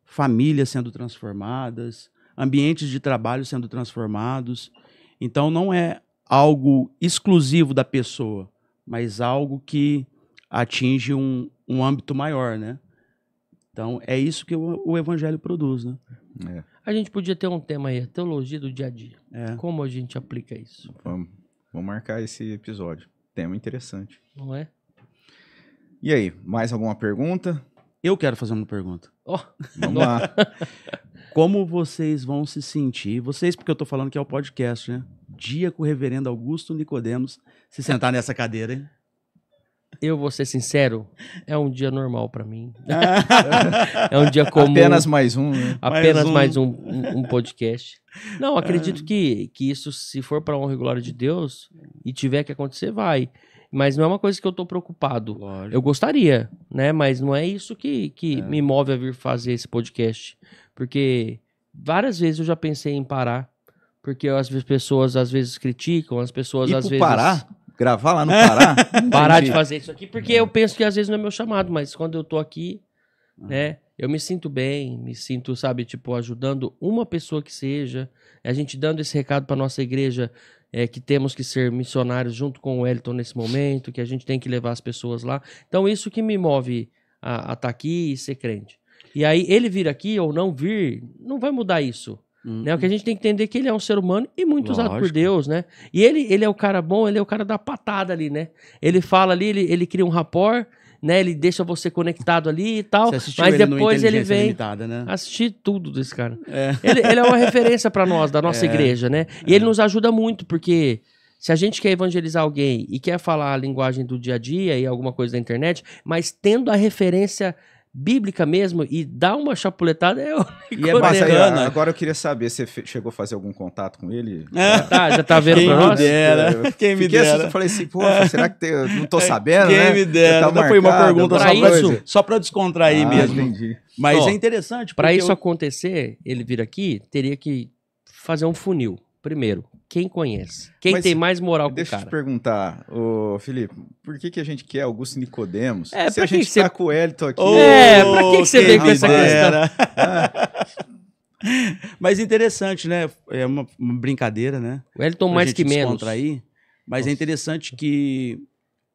Famílias sendo transformadas, ambientes de trabalho sendo transformados. Então não é algo exclusivo da pessoa, mas algo que atinge um âmbito maior, né? Então é isso que o evangelho produz, né? A gente podia ter um tema aí, a teologia do dia a dia. Como a gente aplica isso? Vamos marcar esse episódio. Tema interessante. Não é? E aí, mais alguma pergunta? Eu quero fazer uma pergunta. Vamos lá. Como vocês vão se sentir? Vocês, porque eu tô falando que é o podcast, né? Dia que o reverendo Augusto Nicodemos se sentar nessa cadeira, hein? eu vou ser sincero, é um dia normal pra mim. É um dia comum. Apenas mais um, né? Apenas mais um podcast. Não, acredito que isso, se for pra honra e glória de Deus e tiver que acontecer, vai. Mas não é uma coisa que eu tô preocupado. Lógico. Eu gostaria, né? Mas não é isso que me move a vir fazer esse podcast. Porque várias vezes eu já pensei em parar. Porque as pessoas às vezes criticam, as pessoas às vezes... Pará? Gravar lá no Pará? Parar de fazer isso aqui, porque eu penso que às vezes não é meu chamado, mas quando eu tô aqui, né, eu me sinto bem, me sinto, sabe, tipo, ajudando uma pessoa que seja, a gente dando esse recado pra nossa igreja, que temos que ser missionários junto com o Wellington nesse momento, que a gente tem que levar as pessoas lá. Então isso que me move a estar aqui e ser crente. E aí ele vir aqui ou não vir, não vai mudar isso. Né? O que a gente tem que entender é que ele é um ser humano e muito usado por Deus, né? E ele é o cara bom, ele é o cara da patada ali, né? Ele fala ali, ele cria um rapport, né? Ele deixa você conectado ali e tal, mas depois ele vem Limitada, né? assistir tudo desse cara. Ele é uma referência pra nós, da nossa igreja, né? E ele nos ajuda muito, porque se a gente quer evangelizar alguém e quer falar a linguagem do dia a dia e alguma coisa da internet, mas tendo a referência bíblica mesmo e dar uma chapuletada e é bacana. Agora eu queria saber, você chegou a fazer algum contato com ele? Já tá vendo pra nós? Quem me dera. Eu falei assim, pô, será que eu não tô sabendo, Quem né? me dera. Não foi uma pergunta só pra descontrair mesmo. Entendi. Mas é interessante. Pra isso acontecer, ele vir aqui, teria que fazer um funil. Primeiro, quem conhece? Quem tem mais moral com o cara? Deixa eu te perguntar, Felipe, por que a gente quer Augusto Nicodemos? Se pra a gente tá com o Wellington aqui... pra que você vem com essa questão? Mas interessante, né? É uma brincadeira, né? O Wellington mais que menos. Mas é interessante que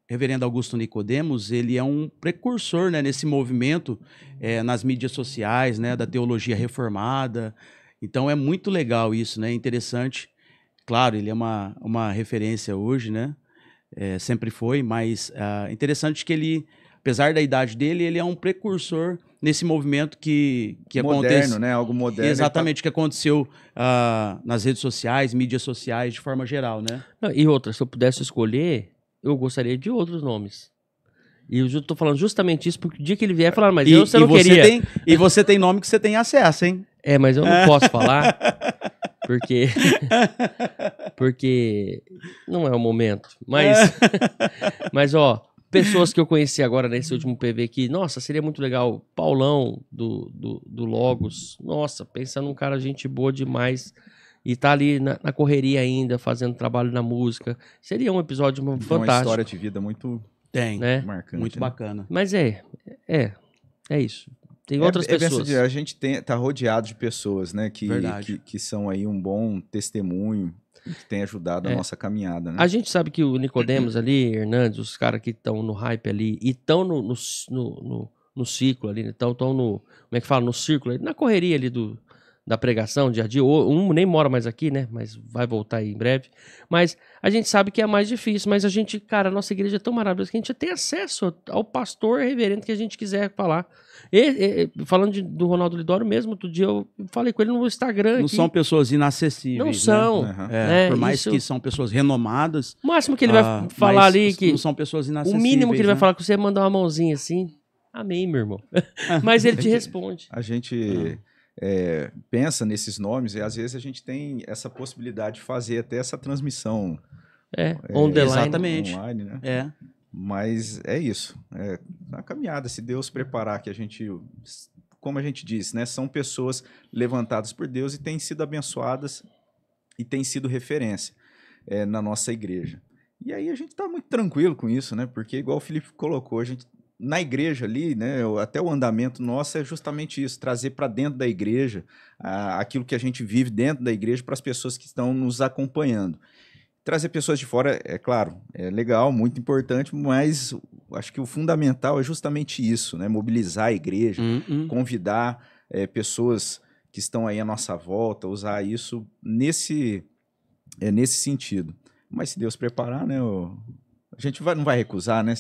Reverendo Augusto Nicodemos, ele é um precursor, né, nesse movimento nas mídias sociais, né, da teologia reformada. Então é muito legal isso, né? Interessante. Claro, ele é uma referência hoje, né? Sempre foi, mas interessante que ele, apesar da idade dele, ele é um precursor nesse movimento que moderno, acontece, né? Algo moderno. Exatamente, que aconteceu nas redes sociais, mídias sociais, de forma geral, né? E outra, se eu pudesse escolher, eu gostaria de outros nomes. E eu tô falando justamente isso, porque o dia que ele vier falar, mas você não queria. E você tem nome que você tem acesso, hein? Mas eu não posso falar, porque não é o momento. Mas ó, pessoas que eu conheci agora nesse último PV aqui, nossa, seria muito legal. Paulão, do Logos, nossa, pensa num cara gente boa demais. E tá ali na correria ainda, fazendo trabalho na música. Seria um episódio fantástico. Uma história de vida muito marcante. Muito bacana. Mas é isso. Tem outras pessoas. A gente tá rodeado de pessoas, né? Que são aí um bom testemunho, que tem ajudado a nossa caminhada, né? A gente sabe que o Nicodemos ali, Hernandes, os caras que estão no hype ali e estão no ciclo ali, estão no... Como é que fala? No círculo, na correria ali da pregação, dia a dia. Um nem mora mais aqui, né? Mas vai voltar aí em breve. Mas a gente sabe que é mais difícil. Mas a gente, cara, a nossa igreja é tão maravilhosa que a gente tem acesso ao pastor reverendo que a gente quiser falar. Falando do Ronaldo Lidório mesmo, outro dia eu falei com ele no Instagram. Não são pessoas inacessíveis. Não são. Né? Por mais que são pessoas renomadas. O máximo que ele vai falar ali que... Não são pessoas inacessíveis. O mínimo que ele vai falar com você é mandar uma mãozinha assim. Amém, meu irmão. Mas ele te responde. A gente... pensa nesses nomes e às vezes a gente tem essa possibilidade de fazer até essa transmissão on the line. Exatamente. Online, né? Mas é isso, a caminhada, se Deus preparar, que a gente, como a gente disse, né, são pessoas levantadas por Deus e têm sido abençoadas e têm sido referência na nossa igreja. E aí a gente está muito tranquilo com isso, né? Porque igual o Felipe colocou, a gente na igreja ali, né, até o andamento nosso é justamente isso, trazer para dentro da igreja aquilo que a gente vive dentro da igreja para as pessoas que estão nos acompanhando. Trazer pessoas de fora, é claro, é legal, muito importante, mas acho que o fundamental é justamente isso, né, mobilizar a igreja, convidar pessoas que estão aí à nossa volta, usar isso nesse sentido. Mas se Deus preparar, né, a gente não vai recusar, né?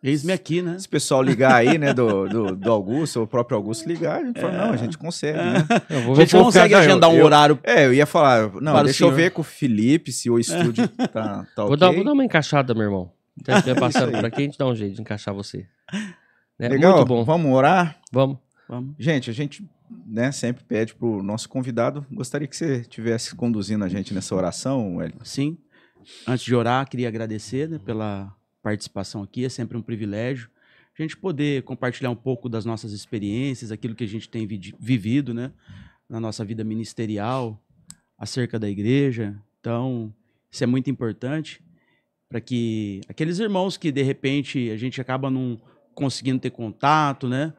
Eis-me aqui, né? Se o pessoal ligar aí, né, do Augusto, ou o próprio Augusto ligar, a gente fala, não, a gente consegue, né? A gente consegue agendar um horário. Eu ia falar, não, deixa eu ver com o Felipe se o estúdio tá ok. Vou dar uma encaixada, meu irmão. Então, se estiver passando por aqui, a gente dá um jeito de encaixar você. Né? Legal, Muito bom. vamos orar? Vamos. Gente, a gente sempre pede para o nosso convidado, gostaria que você estivesse conduzindo a gente nessa oração, Wellington. Sim. Antes de orar, queria agradecer, né, pela participação aqui, é sempre um privilégio a gente poder compartilhar um pouco das nossas experiências, aquilo que a gente tem vivido, né, na nossa vida ministerial, acerca da igreja. Então, isso é muito importante para que aqueles irmãos que, de repente, a gente acaba não conseguindo ter contato, né,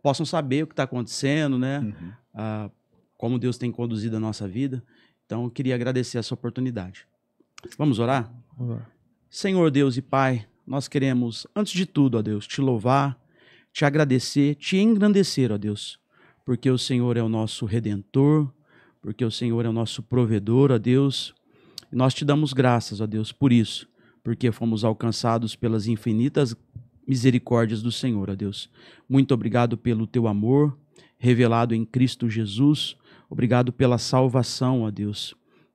possam saber o que está acontecendo, né, como Deus tem conduzido a nossa vida. Então, eu queria agradecer essa oportunidade. Vamos orar? Senhor Deus e Pai, nós queremos, antes de tudo, ó Deus, te louvar, te agradecer, te engrandecer, ó Deus, porque o Senhor é o nosso Redentor, porque o Senhor é o nosso provedor, ó Deus, e nós te damos graças, ó Deus, por isso, porque fomos alcançados pelas infinitas misericórdias do Senhor, ó Deus. Muito obrigado pelo teu amor revelado em Cristo Jesus, obrigado pela salvação, ó Deus,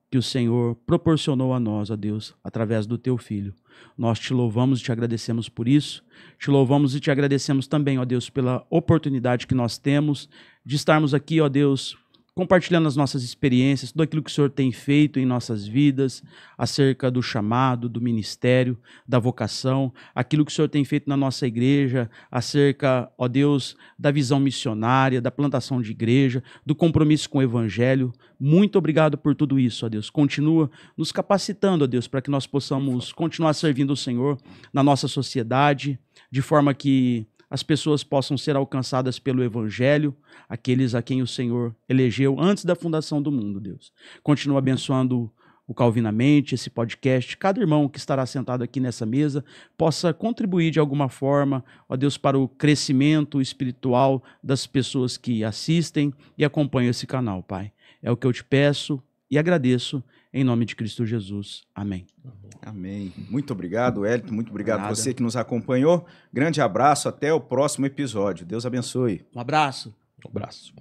que o Senhor proporcionou a nós, ó Deus, através do teu Filho. Nós te louvamos e te agradecemos por isso. Te louvamos e te agradecemos também, ó Deus, pela oportunidade que nós temos de estarmos aqui, ó Deus, compartilhando as nossas experiências, tudo aquilo que o Senhor tem feito em nossas vidas, acerca do chamado, do ministério, da vocação, aquilo que o Senhor tem feito na nossa igreja, acerca, ó Deus, da visão missionária, da plantação de igreja, do compromisso com o Evangelho. Muito obrigado por tudo isso, ó Deus. Continua nos capacitando, ó Deus, para que nós possamos continuar servindo o Senhor na nossa sociedade, de forma que as pessoas possam ser alcançadas pelo Evangelho, aqueles a quem o Senhor elegeu antes da fundação do mundo, Deus. Continua abençoando o Calvinamente, esse podcast, cada irmão que estará sentado aqui nessa mesa possa contribuir de alguma forma, ó Deus, para o crescimento espiritual das pessoas que assistem e acompanham esse canal, Pai. É o que eu te peço e agradeço em nome de Cristo Jesus. Amém. Amém. Muito obrigado, Wellington. Muito obrigado a você que nos acompanhou. Grande abraço. Até o próximo episódio. Deus abençoe. Um abraço. Um abraço.